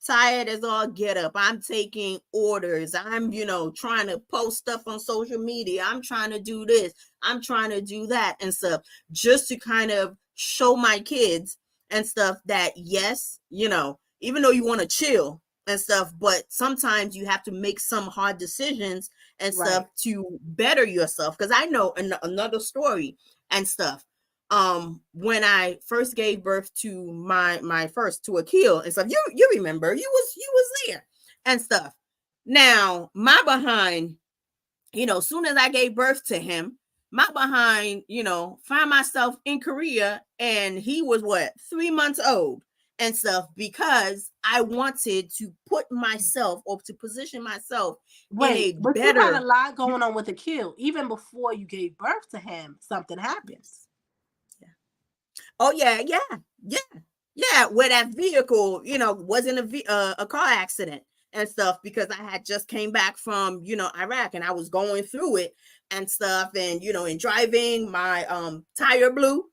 A: as all get up. I'm taking orders. I'm, trying to post stuff on social media. I'm trying to do this. I'm trying to do that and stuff just to kind of show my kids and stuff that, yes, even though you want to chill and stuff, but sometimes you have to make some hard decisions and
B: Right.
A: stuff to better yourself. Because I know another story and stuff. When I first gave birth to my first to Akil and stuff, you remember you was there and stuff. Now my behind, soon as I gave birth to him, my behind, found myself in Korea, and he was what 3 months old and stuff because I wanted to put myself or to position myself in
B: Wait,
A: a
B: but you had a
A: better.
B: lot going on with the kid. Even before you gave birth to him, something happens.
A: Yes. Yeah. Oh yeah, yeah, yeah, yeah. Where that vehicle, was in a car accident and stuff because I had just came back from Iraq and I was going through it and stuff and in driving my tire blew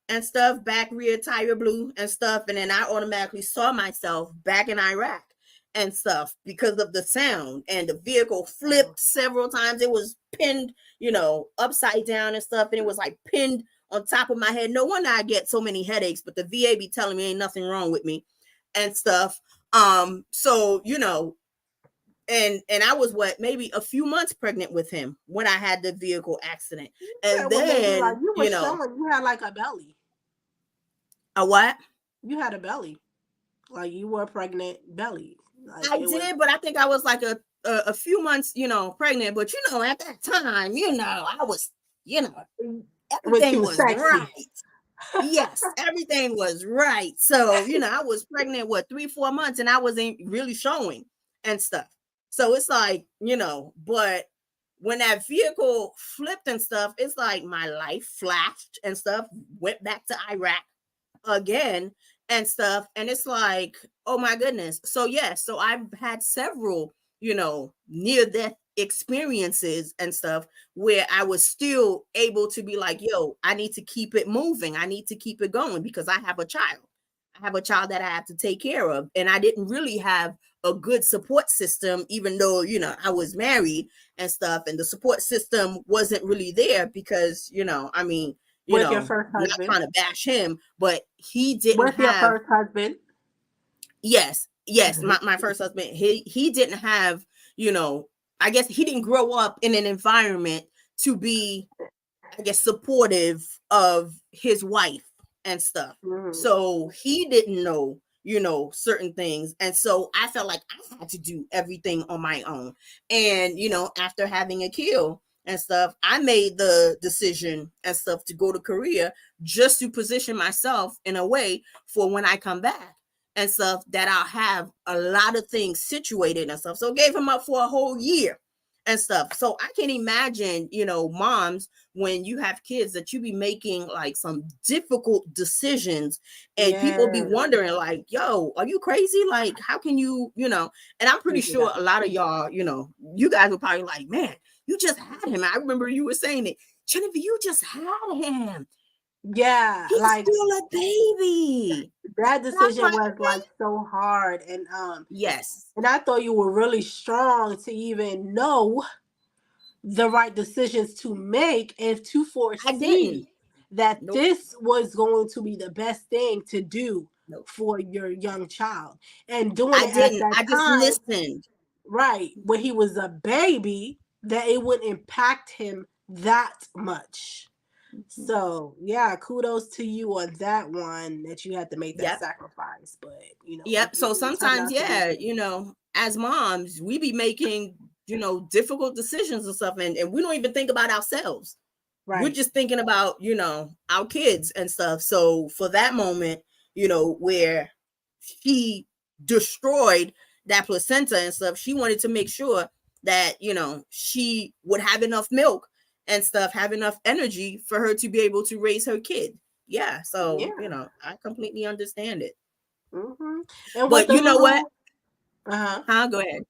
A: and stuff, back rear tire blew and stuff, and then I automatically saw myself back in Iraq and stuff because of the sound, and the vehicle flipped several times. It was pinned, upside down and stuff, and it was like pinned on top of my head. No wonder I get so many headaches, but the VA be telling me ain't nothing wrong with me and stuff. So and I was maybe a few months pregnant with him when I had the vehicle accident. And then
B: like you were showing you had like a belly.
A: A what?
B: You had a belly. Like you were pregnant belly. Like
A: I did, but I think I was like a few months, pregnant. But at that time, I was, everything was right. Yes, everything was right. So, I was pregnant, 3-4 months, and I wasn't really showing and stuff. So it's like, but when that vehicle flipped and stuff, it's like my life flashed and stuff, went back to Iraq again and stuff. And it's like, oh my goodness. So yes, so I've had several, near death experiences and stuff where I was still able to be like, yo, I need to keep it moving. I need to keep it going because I have a child. I have a child that I have to take care of. And I didn't really have a good support system, even though, I was married and stuff. And the support system wasn't really there because,
B: with your first husband,
A: not trying to bash him, but he didn't
B: with your first husband.
A: Yes, my first husband, he didn't have, I guess he didn't grow up in an environment to be, I guess, supportive of his wife and stuff. Mm-hmm. So he didn't know, certain things. And so I felt like I had to do everything on my own. And, after having a kid and stuff, I made the decision and stuff to go to Korea just to position myself in a way for when I come back and stuff that I'll have a lot of things situated and stuff. So gave him up for a whole year and stuff. So I can imagine, moms, when you have kids, that you be making like some difficult decisions and people be wondering like, yo, are you crazy? Like, how can you, and I'm pretty sure a lot of y'all, you guys were probably like, man, you just had him. I remember you were saying it. Genevieve, you just had him.
B: Yeah,
A: he's like still a baby.
B: That decision was like so hard. And
A: yes.
B: And I thought you were really strong to even know the right decisions to make and to foresee that this was going to be the best thing to do for your young child. And doing it at that
A: I just
B: time,
A: listened.
B: Right, when he was a baby, that it wouldn't impact him that much. So yeah, kudos to you on that one, that you had to make that sacrifice. But
A: so sometimes as moms, we be making difficult decisions and stuff, and we don't even think about ourselves. Right. We're just thinking about our kids and stuff. So for that moment, where she destroyed that placenta and stuff, she wanted to make sure that she would have enough milk and stuff, have enough energy for her to be able to raise her kid. Yeah. So, I completely understand it.
B: Mm-hmm.
A: But you know what? Go ahead.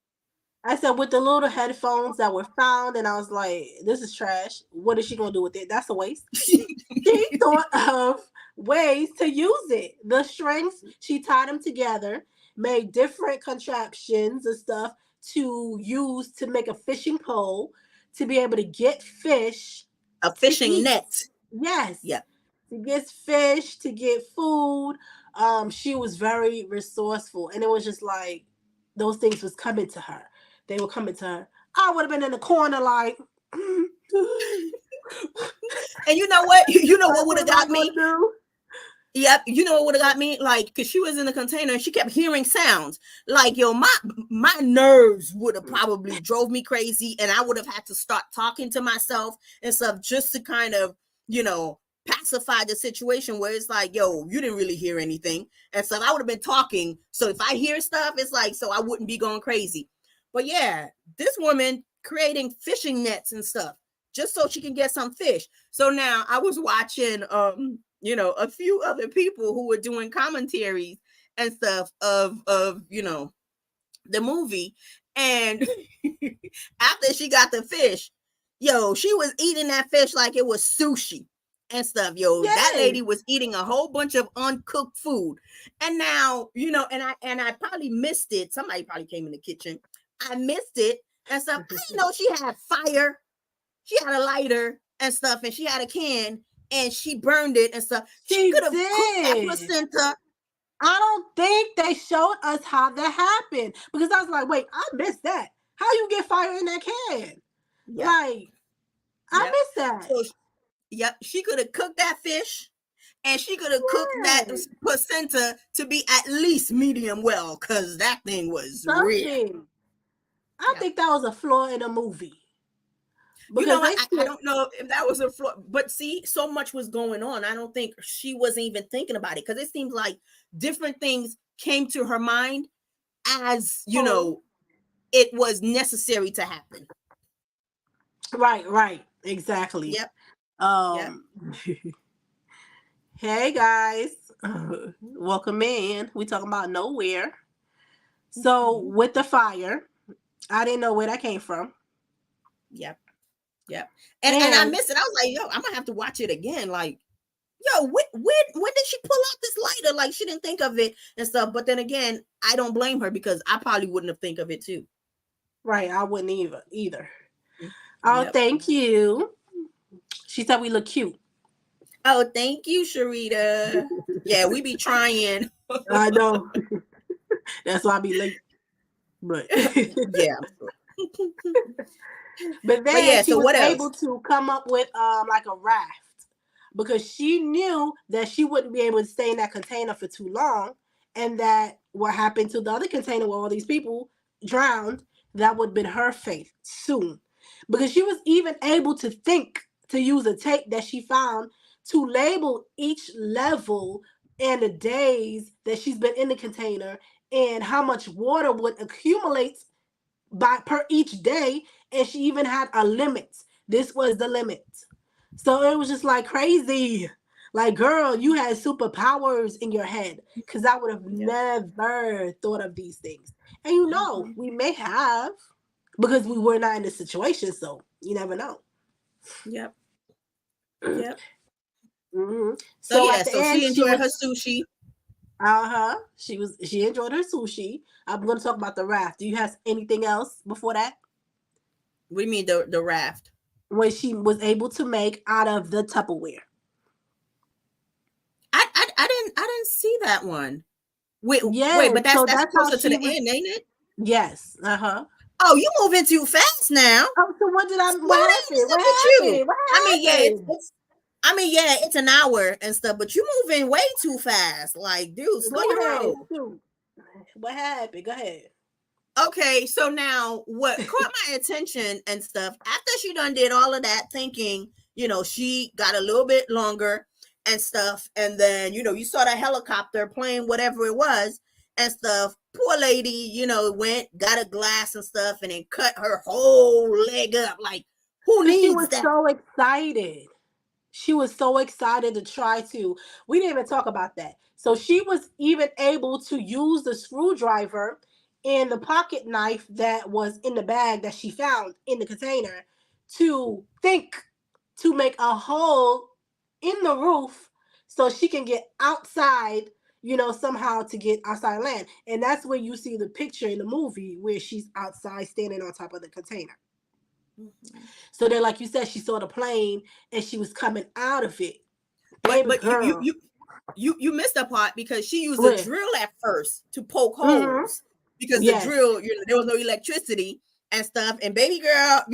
B: I said, with the little headphones that were found, and I was like, this is trash. What is she going to do with it? That's a waste. She thought of ways to use it. The strings, she tied them together, made different contraptions and stuff to use to make a fishing pole, to be able to get fish.
A: A fishing net.
B: Yes.
A: Yeah.
B: To get fish, to get food. She was very resourceful. And it was just like, those things was coming to her. They were coming to her. I would have been in the corner like... And
A: you know what? You know what would have got me? Yep. You know what would have got me? Like, because she was in the container and she kept hearing sounds. Like, yo, my nerves would have probably drove me crazy, and I would have had to start talking to myself and stuff just to kind of, pacify the situation where it's like, yo, you didn't really hear anything. And so I would have been talking. So if I hear stuff, it's like, so I wouldn't be going crazy. But yeah, this woman creating fishing nets and stuff just so she can get some fish. So now I was watching, a few other people who were doing commentaries and stuff of the movie. And after she got the fish, yo, she was eating that fish like it was sushi. and stuff. Yo, that
B: Yes.
A: lady was eating a whole bunch of uncooked food. And now, and I probably missed it. Somebody probably came in the kitchen. I missed it and stuff. I didn't know she had fire. She had a lighter and stuff, and she had a can, and she burned it and stuff. She could have cooked that placenta.
B: I don't think they showed us how that happened, because I was like, wait, I missed that. How you get fire in that can? Yep. Like, I missed that.
A: So, she could have cooked that fish, and she could have cooked that placenta to be at least medium well, because that thing was real.
B: I think that was a flaw in the movie.
A: Because I don't know if that was a flaw, but see, so much was going on. I don't think she wasn't even thinking about it, because it seems like different things came to her mind as, it was necessary to happen.
B: Right. Exactly.
A: Yep.
B: Hey guys, welcome in. We talking about nowhere. So with the fire, I didn't know where that came from.
A: Yep. And I missed it. I was like, yo, I'm gonna have to watch it again. Like, yo, when did she pull out this lighter? Like, she didn't think of it and stuff. But then again, I don't blame her, because I probably wouldn't have think of it too.
B: Right, I wouldn't either. Oh, thank you. She said we look cute.
A: Oh, thank you, Sharita. Yeah, we be trying.
B: I know. That's why I be late. But
A: yeah.
B: But then she was able to come up with like a raft, because she knew that she wouldn't be able to stay in that container for too long, and that what happened to the other container where all these people drowned, that would have been her fate soon. Because she was even able to use a tape that she found to label each level and the days that she's been in the container and how much water would accumulate per each day. And she even had a limit. This was the limit. So it was just like crazy. Like, girl, you had superpowers in your head, because I would have never thought of these things. And we may have, because we were not in this situation. So you never know.
A: Yep.
B: Mm-hmm.
A: So she enjoyed her sushi.
B: She enjoyed her sushi. I'm going to talk about the raft. Do you have anything else before that?
A: What do you mean the raft?
B: When she was able to make out of the Tupperware.
A: I didn't see that one. Wait, but that's closer to the end, ain't it?
B: Yes.
A: Oh, you moving too fast now.
B: Oh, so what happened? What happened?
A: It's an hour and stuff, but you moving way too fast. Like, dude, slow your roll.
B: What happened? Go ahead.
A: Okay, so now what caught my attention and stuff, after she done did all of that thinking, she got a little bit longer and stuff, and then, you saw the helicopter plane, whatever it was and stuff. Poor lady, went, got a glass and stuff, and then cut her whole leg up. Like, who needs that?
B: So excited. She was so excited to try to. We didn't even talk about that. So she was even able to use the screwdriver and the pocket knife that was in the bag that she found in the container to make a hole in the roof so she can get outside, somehow to get outside land. And that's where you see the picture in the movie where she's outside standing on top of the container. Mm-hmm. So then, like you said, she saw the plane and she was coming out of it.
A: But you missed a part, because she used a drill at first to poke holes, because the drill, there was no electricity and stuff. And baby girl,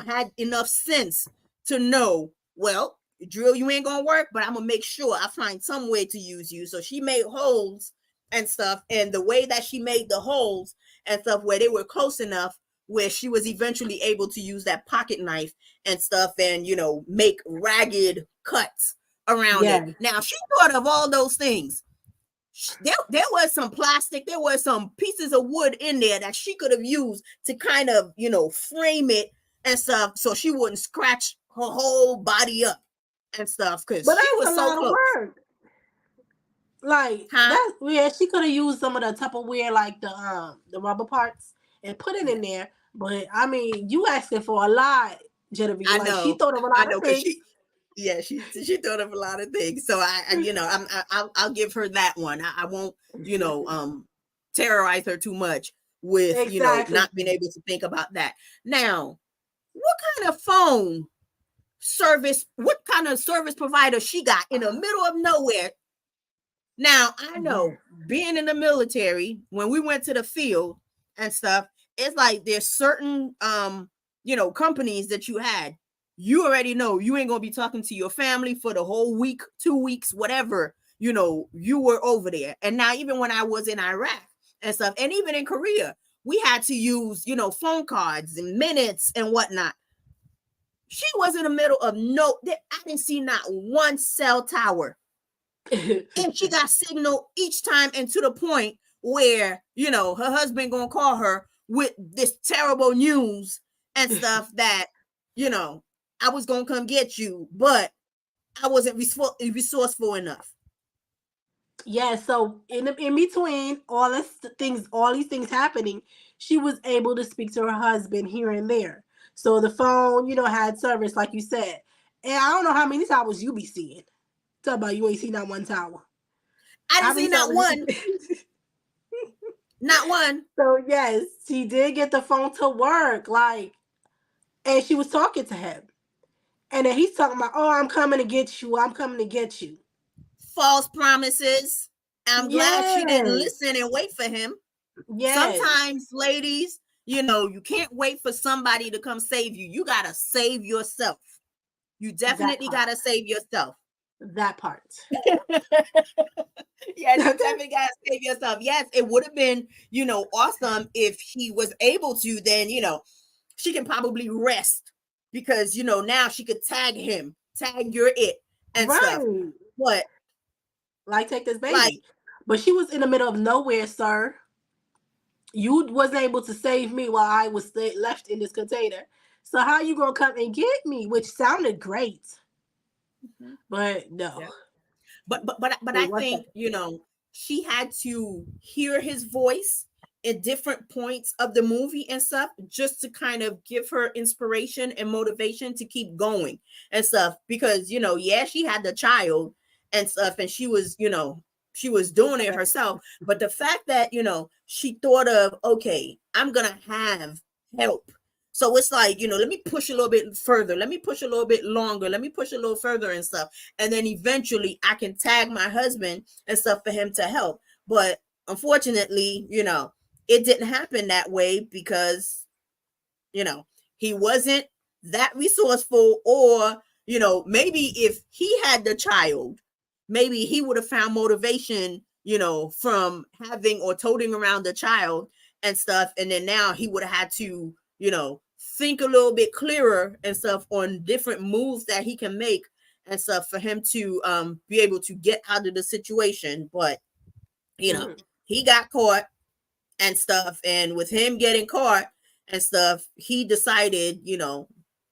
A: had enough sense to know, well, drill, you ain't gonna work, but I'm gonna make sure I find some way to use you. So she made holes and stuff, and the way that she made the holes and stuff, where they were close enough where she was eventually able to use that pocket knife and stuff, and make ragged cuts around it. Now, she thought of all those things. There was some plastic, there was some pieces of wood in there that she could have used to kind of, frame it and stuff, so she wouldn't scratch her whole body up and stuff, because she was so close.
B: Like, she could have used some of the Tupperware, like the rubber parts, and put it in there. But I mean, you asking for a lot, Genevieve.
A: I know.
B: She thought of a lot of things.
A: Yeah, she thought of a lot of things. So I'll give her that one. I won't, terrorize her too much with,
B: Exactly.
A: not being able to think about that. Now, what kind of phone service, what kind of service provider she got in the middle of nowhere? Now, I know being in the military, when we went to the field and stuff, it's like there's certain companies that you had. You already know you ain't gonna be talking to your family for the whole week, 2 weeks, whatever, you were over there. And now, even when I was in Iraq and stuff, and even in Korea, we had to use, phone cards and minutes and whatnot. She was in the middle of I didn't see not one cell tower. And she got signal each time, and to the point where, her husband gonna call her with this terrible news and stuff that, I was gonna come get you, but I wasn't resourceful enough.
B: Yeah, so in between all these things happening, she was able to speak to her husband here and there. So the phone, had service, like you said. And I don't know how many towers you be seeing. Talk about you ain't seen not one tower.
A: I
B: How
A: didn't see
B: many
A: not
B: towers?
A: one. Not one.
B: So yes, she did get the phone to work, and she was talking to him. And then he's talking about, oh, I'm coming to get you. I'm coming to get you.
A: False promises. I'm glad she didn't
B: Yes.
A: listen and wait for him.
B: Yes.
A: Sometimes, ladies, you can't wait for somebody to come save you. You got to save yourself. You definitely got to save yourself.
B: That part.
A: Yes, you definitely got to save yourself. Yes, it would have been, awesome if he was able to. Then, she can probably rest because, now she could tag him, tag your it and stuff. But
B: take this baby. But she was in the middle of nowhere, sir. You wasn't able to save me while I was left in this container. So how you gonna come and get me? Which sounded great, but no.
A: Yeah. But I think she had to hear his voice at different points of the movie and stuff, just to kind of give her inspiration and motivation to keep going and stuff. Because she had the child and stuff, and she was doing it herself. But the fact that she thought of, okay, I'm gonna have help. So it's like, let me push a little bit further. Let me push a little bit longer. Let me push a little further and stuff. And then eventually I can tag my husband and stuff for him to help. But unfortunately, it didn't happen that way because, he wasn't that resourceful. Or, maybe if he had the child, maybe he would have found motivation, from having or toting around the child and stuff. And then now he would have had to, think a little bit clearer and stuff on different moves that he can make and stuff for him to be able to get out of the situation. But he got caught and stuff, and with him getting caught and stuff, he decided,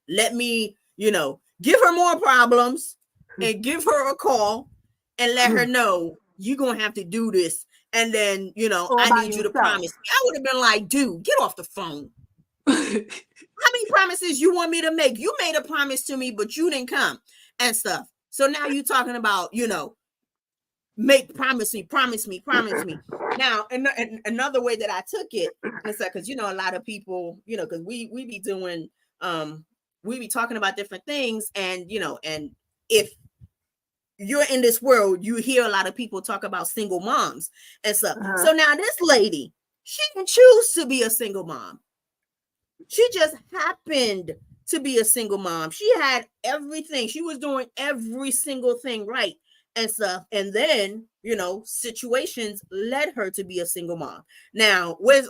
A: let me, give her more problems and give her a call and let her know you're gonna have to do this. And then, I need you to promise me. I would have been like, dude, get off the phone. How many promises you want me to make? You made a promise to me, but you didn't come and stuff. So now you're talking about, promise me. Now, and another way that I took it is that, because, a lot of people, because we be doing, we be talking about different things, and, and if you're in this world, you hear a lot of people talk about single moms and stuff. So now this lady, she didn't choose to be a single mom. She just happened to be a single mom. She had everything. She was doing every single thing right and stuff. And then, situations led her to be a single mom. Now, where's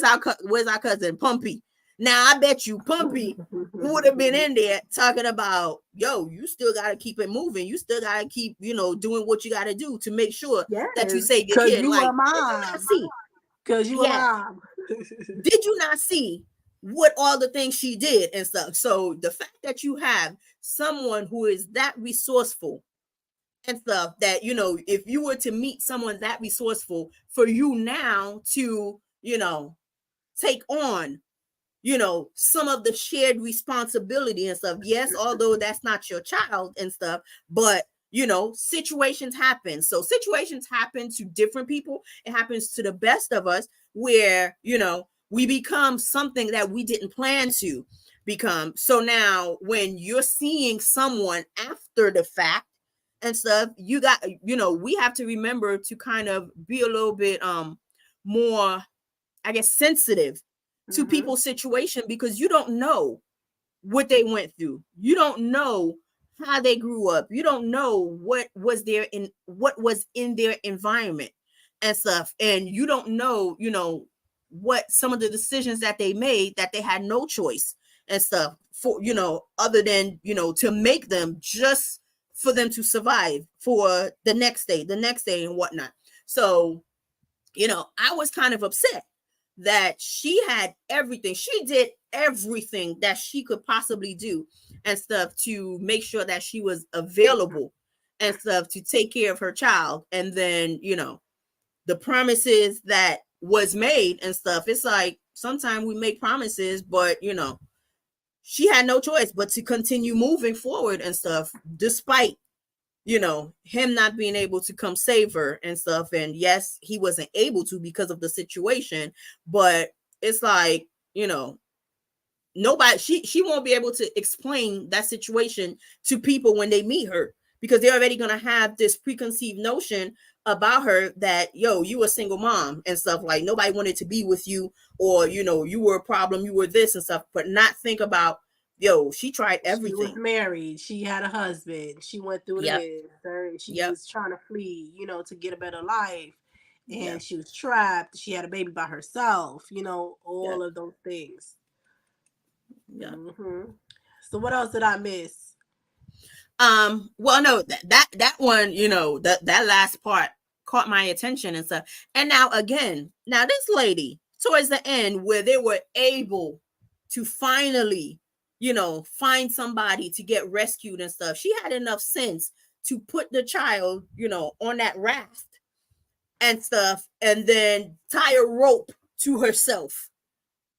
A: our cousin Pumpy? Now, I bet you Pumpy would have been in there talking about, yo, you still got to keep it moving. You still got to keep, doing what you got to do to make sure that you save your kid.
B: You like, mom. Because you were mom.
A: Did you not see what all the things she did and stuff? So the fact that you have someone who is that resourceful and stuff, that, if you were to meet someone that resourceful, for you now to, take on some of the shared responsibility and stuff. Yes, although that's not your child and stuff, but situations happen. So situations happen to different people. It happens to the best of us where, we become something that we didn't plan to become. So now when you're seeing someone after the fact and stuff, we have to remember to kind of be a little bit more, I guess, sensitive to people's situation, because you don't know what they went through. You don't know how they grew up. You don't know what was in their environment and stuff. And you don't know, what some of the decisions that they made that they had no choice and stuff for, other than, to make them just for them to survive for the next day and whatnot. So, I was kind of upset that she had everything. She did everything that she could possibly do and stuff to make sure that she was available and stuff to take care of her child. And then, the promises that was made and stuff, it's like sometimes we make promises, but she had no choice but to continue moving forward and stuff, despite him not being able to come save her and stuff. And yes, he wasn't able to because of the situation, but it's like, nobody, she won't be able to explain that situation to people when they meet her, because they're already going to have this preconceived notion about her that, you a single mom and stuff, like nobody wanted to be with you, or, you were a problem, you were this and stuff, but not think about, she tried everything.
B: She was married. She had a husband. She went through this. She was trying to flee, to get a better life. And she was trapped. She had a baby by herself, all of those things. Yeah. So what else did I miss?
A: Well, no, that one, that last part caught my attention and stuff. And now this lady, towards the end, where they were able to finally, find somebody to get rescued and stuff, she had enough sense to put the child, on that raft and stuff, and then tie a rope to herself.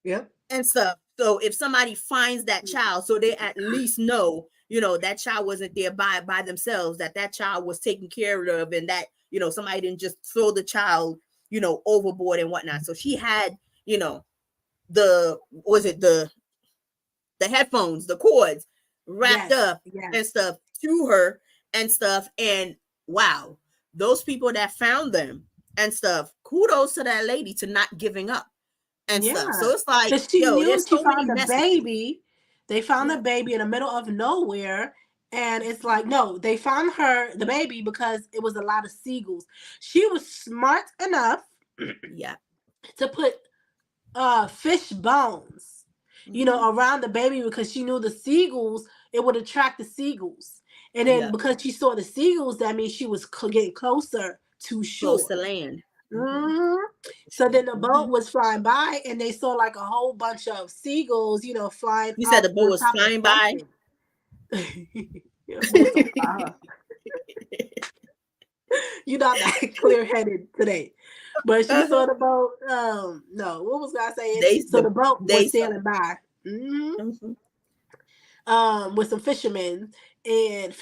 B: Yep.
A: And stuff. So if somebody finds that child, so they at least know, that child wasn't there by themselves, that child was taken care of, and that, somebody didn't just throw the child, overboard and whatnot. So she had, the headphones, the cords wrapped up and stuff to her and stuff. And wow, those people that found them and stuff, kudos to that lady to not giving up and stuff. So it's like,
B: she knew she found the baby. They found the baby in the middle of nowhere. And it's like, no, they found the baby because it was a lot of seagulls. She was smart enough to put fish bones, around the baby, because she knew the seagulls, it would attract the seagulls. And then because she saw the seagulls, that means she was getting closer to shore.
A: Close to land.
B: So then the boat was flying by, and they saw like a whole bunch of seagulls, flying.
A: You said the boat was flying by?
B: You're not that clear-headed today. But she saw the boat. No, what was I saying? The boat was sailing by. With some fishermen and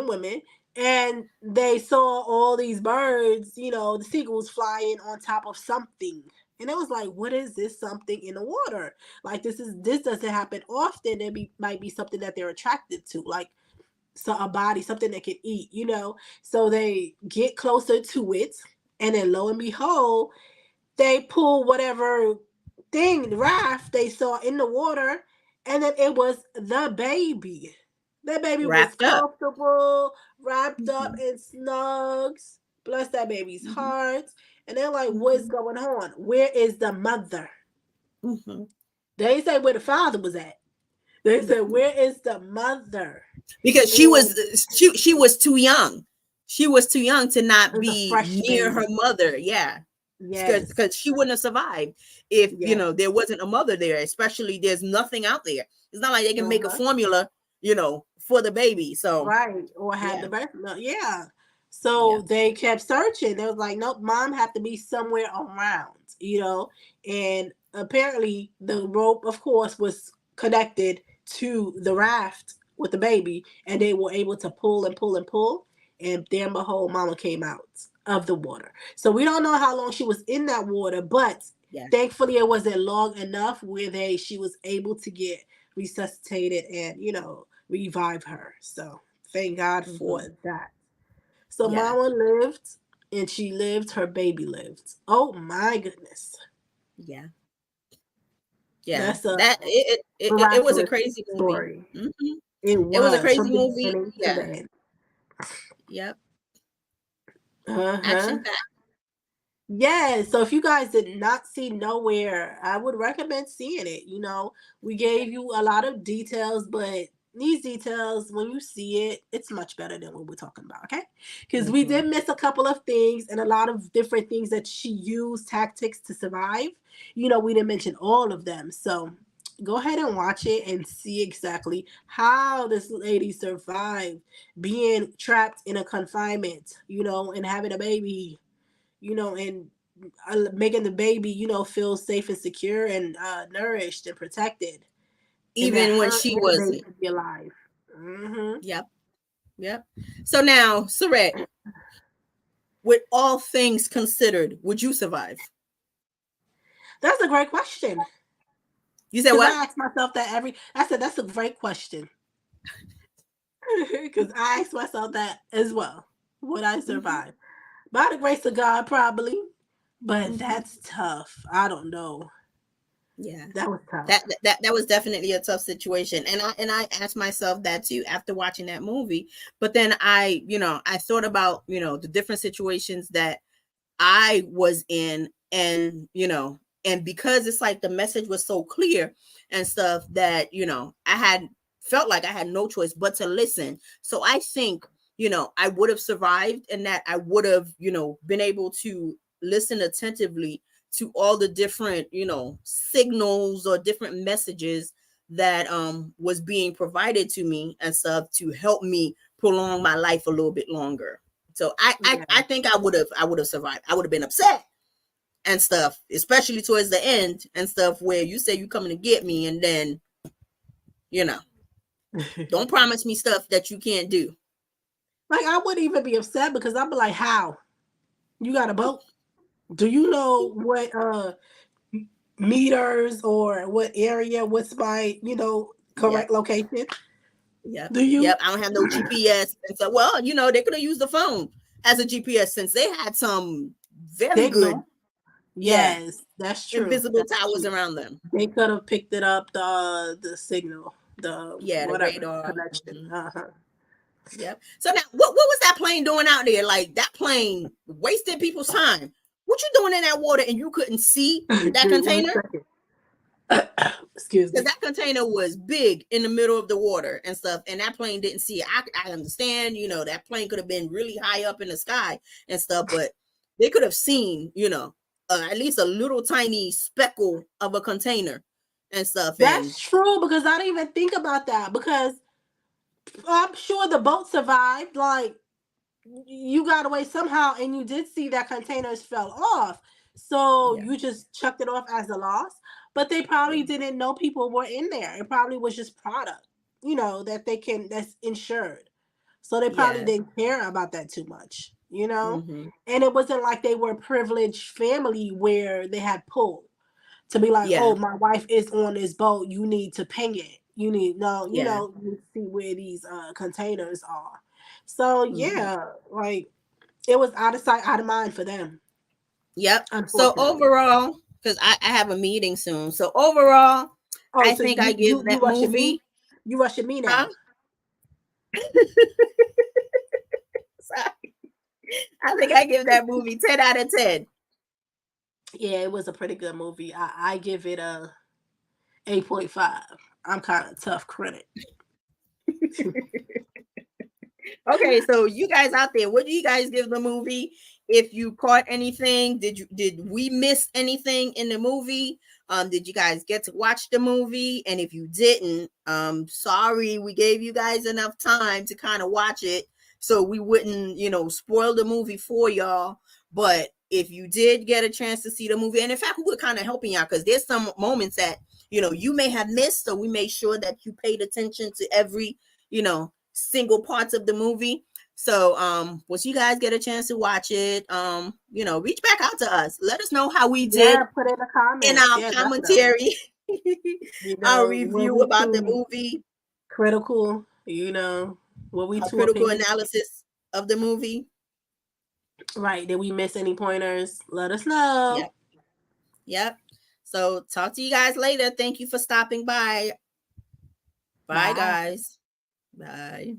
B: women. And they saw all these birds, the seagulls flying on top of something. And it was like, what is this something in the water? Like, this doesn't happen often. There might be something that they're attracted to, like a body, something they can eat, So they get closer to it. And then lo and behold, they pull whatever thing, raft they saw in the water. And then it was the baby. That baby was comfortable, wrapped up in snugs. Bless that baby's heart. And they're like, what's going on? Where is the mother? They didn't say where the father was at. They said, where is the mother?
A: Because she was too young. She was too young to not be near her mother. Yeah. Because she wouldn't have survived if, there wasn't a mother there, especially there's nothing out there. It's not like they can make a formula, for the baby. So
B: or have the birth milk. So they kept searching. They was like, nope, mom have to be somewhere around, and apparently the rope, of course, was connected to the raft with the baby, and they were able to pull and pull and pull, and damn behold, mama came out of the water. So we don't know how long she was in that water, but
A: Yeah.
B: thankfully it wasn't long enough where she was able to get resuscitated and, revive her. So thank God for that. So
A: Yeah.
B: mama lived, and she lived, her baby lived. Oh my goodness.
A: Yeah. Yeah.
B: That's a
A: That it was a
B: miraculous
A: crazy movie.
B: story.
A: Mm-hmm.
B: It
A: It was a
B: was
A: crazy
B: from the
A: movie.
B: beginning to the
A: Yeah.
B: end.
A: Yep.
B: Uh-huh.
A: Action packed.
B: Yeah, so if you guys did not see Nowhere, I would recommend seeing it. We gave you a lot of details, but these details, when you see it, it's much better than what we're talking about, okay? Because we
A: Mm-hmm.
B: did miss a couple of things and a lot of different things that she used tactics to survive. We didn't mention all of them. So go ahead and watch it and see exactly how this lady survived being trapped in a confinement, and having a baby, and making the baby, feel safe and secure and nourished and protected, and that
A: Even when
B: her
A: she
B: and the baby
A: wasn't.
B: could be alive. Mm-hmm.
A: Yep. Yep. So now, Saret, with all things considered, would you survive?
B: That's a great question.
A: You said
B: Because
A: what?
B: I ask myself that I said that's a great question. Because I ask myself that as well. Would I
A: Mm-hmm.
B: survive? By the grace of God, probably. But
A: Mm-hmm.
B: that's tough. I don't know.
A: Yeah.
B: That was tough.
A: That was definitely a tough situation, and I asked myself that too after watching that movie. But then I thought about the different situations that I was in, and because it's like the message was so clear and stuff that I had felt like I had no choice but to listen. So I think I would have survived, and that I would have been able to listen attentively to all the different signals or different messages that was being provided to me and stuff to help me prolong my life a little bit longer. So
B: Yeah.
A: I think I would have survived. I would have been upset and stuff, especially towards the end and stuff where you say you coming to get me, and then don't promise me stuff that you can't do.
B: Like, I wouldn't even be upset because I'd be like, how? You got a boat? Do you know what meters or what area, what's my,
A: Yep.
B: correct location?
A: Yep.
B: Do you?
A: Yep. I don't have no GPS. And so, well, they could have used the phone as a GPS since they had some very good,
B: Signal.
A: yeah,
B: Yes, that's true.
A: invisible
B: That's
A: towers
B: true.
A: around them.
B: They could have picked it up, the signal, the
A: Yeah, the
B: whatever
A: radar.
B: connection.
A: Mhm.
B: Uh-huh.
A: Yep. So now, what was that plane doing out there? Like that plane wasted people's time. What you doing in that water and you couldn't see that
B: Give me one
A: container?
B: second. Excuse
A: Because
B: me.
A: that container was big in the middle of the water and stuff, and that plane didn't see it. I understand, that plane could have been really high up in the sky and stuff, but they could have seen, at least a little tiny speckle of a container and stuff. And
B: That's true because I didn't even think about that because I'm sure the boat survived. Like, you got away somehow and you did see that containers fell off. So
A: yeah,
B: you just chucked it off as a loss. But they probably
A: yeah,
B: didn't know people were in there. It probably was just product, that's insured. So they probably
A: yeah,
B: didn't care about that too much.
A: mm-hmm,
B: And it wasn't like they were a privileged family where they had pull to be like,
A: yeah,
B: oh, my wife is on this boat. You need to ping it. You need no,
A: yeah,
B: you see where these containers are. So
A: mm-hmm.
B: yeah, like it was out of sight, out of mind for them.
A: Yep. So
B: Unfortunately.
A: overall, because I have a meeting soon. So overall,
B: Oh,
A: I
B: so
A: think
B: you
A: I give
B: you you
A: that
B: rushing me?
A: movie,
B: You rushing me
A: huh?
B: now?
A: I think I give that movie 10 out of 10.
B: Yeah, it was a pretty good movie. I give it a 8.5. I'm kind of tough critic.
A: Okay, so you guys out there, what do you guys give the movie? If you caught anything, did we miss anything in the movie? Did you guys get to watch the movie? And if you didn't, sorry, we gave you guys enough time to kind of watch it so we wouldn't, spoil the movie for y'all. But if you did get a chance to see the movie, and in fact, we were kind of helping y'all because there's some moments that, you know, you may have missed, so we made sure that you paid attention to every, you know, single parts of the movie. So once you guys get a chance to watch it, you know, reach back out to us. Let us know how we did
B: Put in the
A: in
B: comments.
A: our
B: Yeah,
A: commentary,
B: you
A: our
B: know, were
A: review
B: we
A: about the
B: too
A: movie,
B: critical? You know, were we
A: our
B: too
A: critical
B: opinionated?
A: analysis of the movie.
B: Right. Did we miss any pointers? Let us know.
A: Yep. Yep. So talk to you guys later. Thank you for stopping by. Bye,
B: Bye.
A: guys. Bye.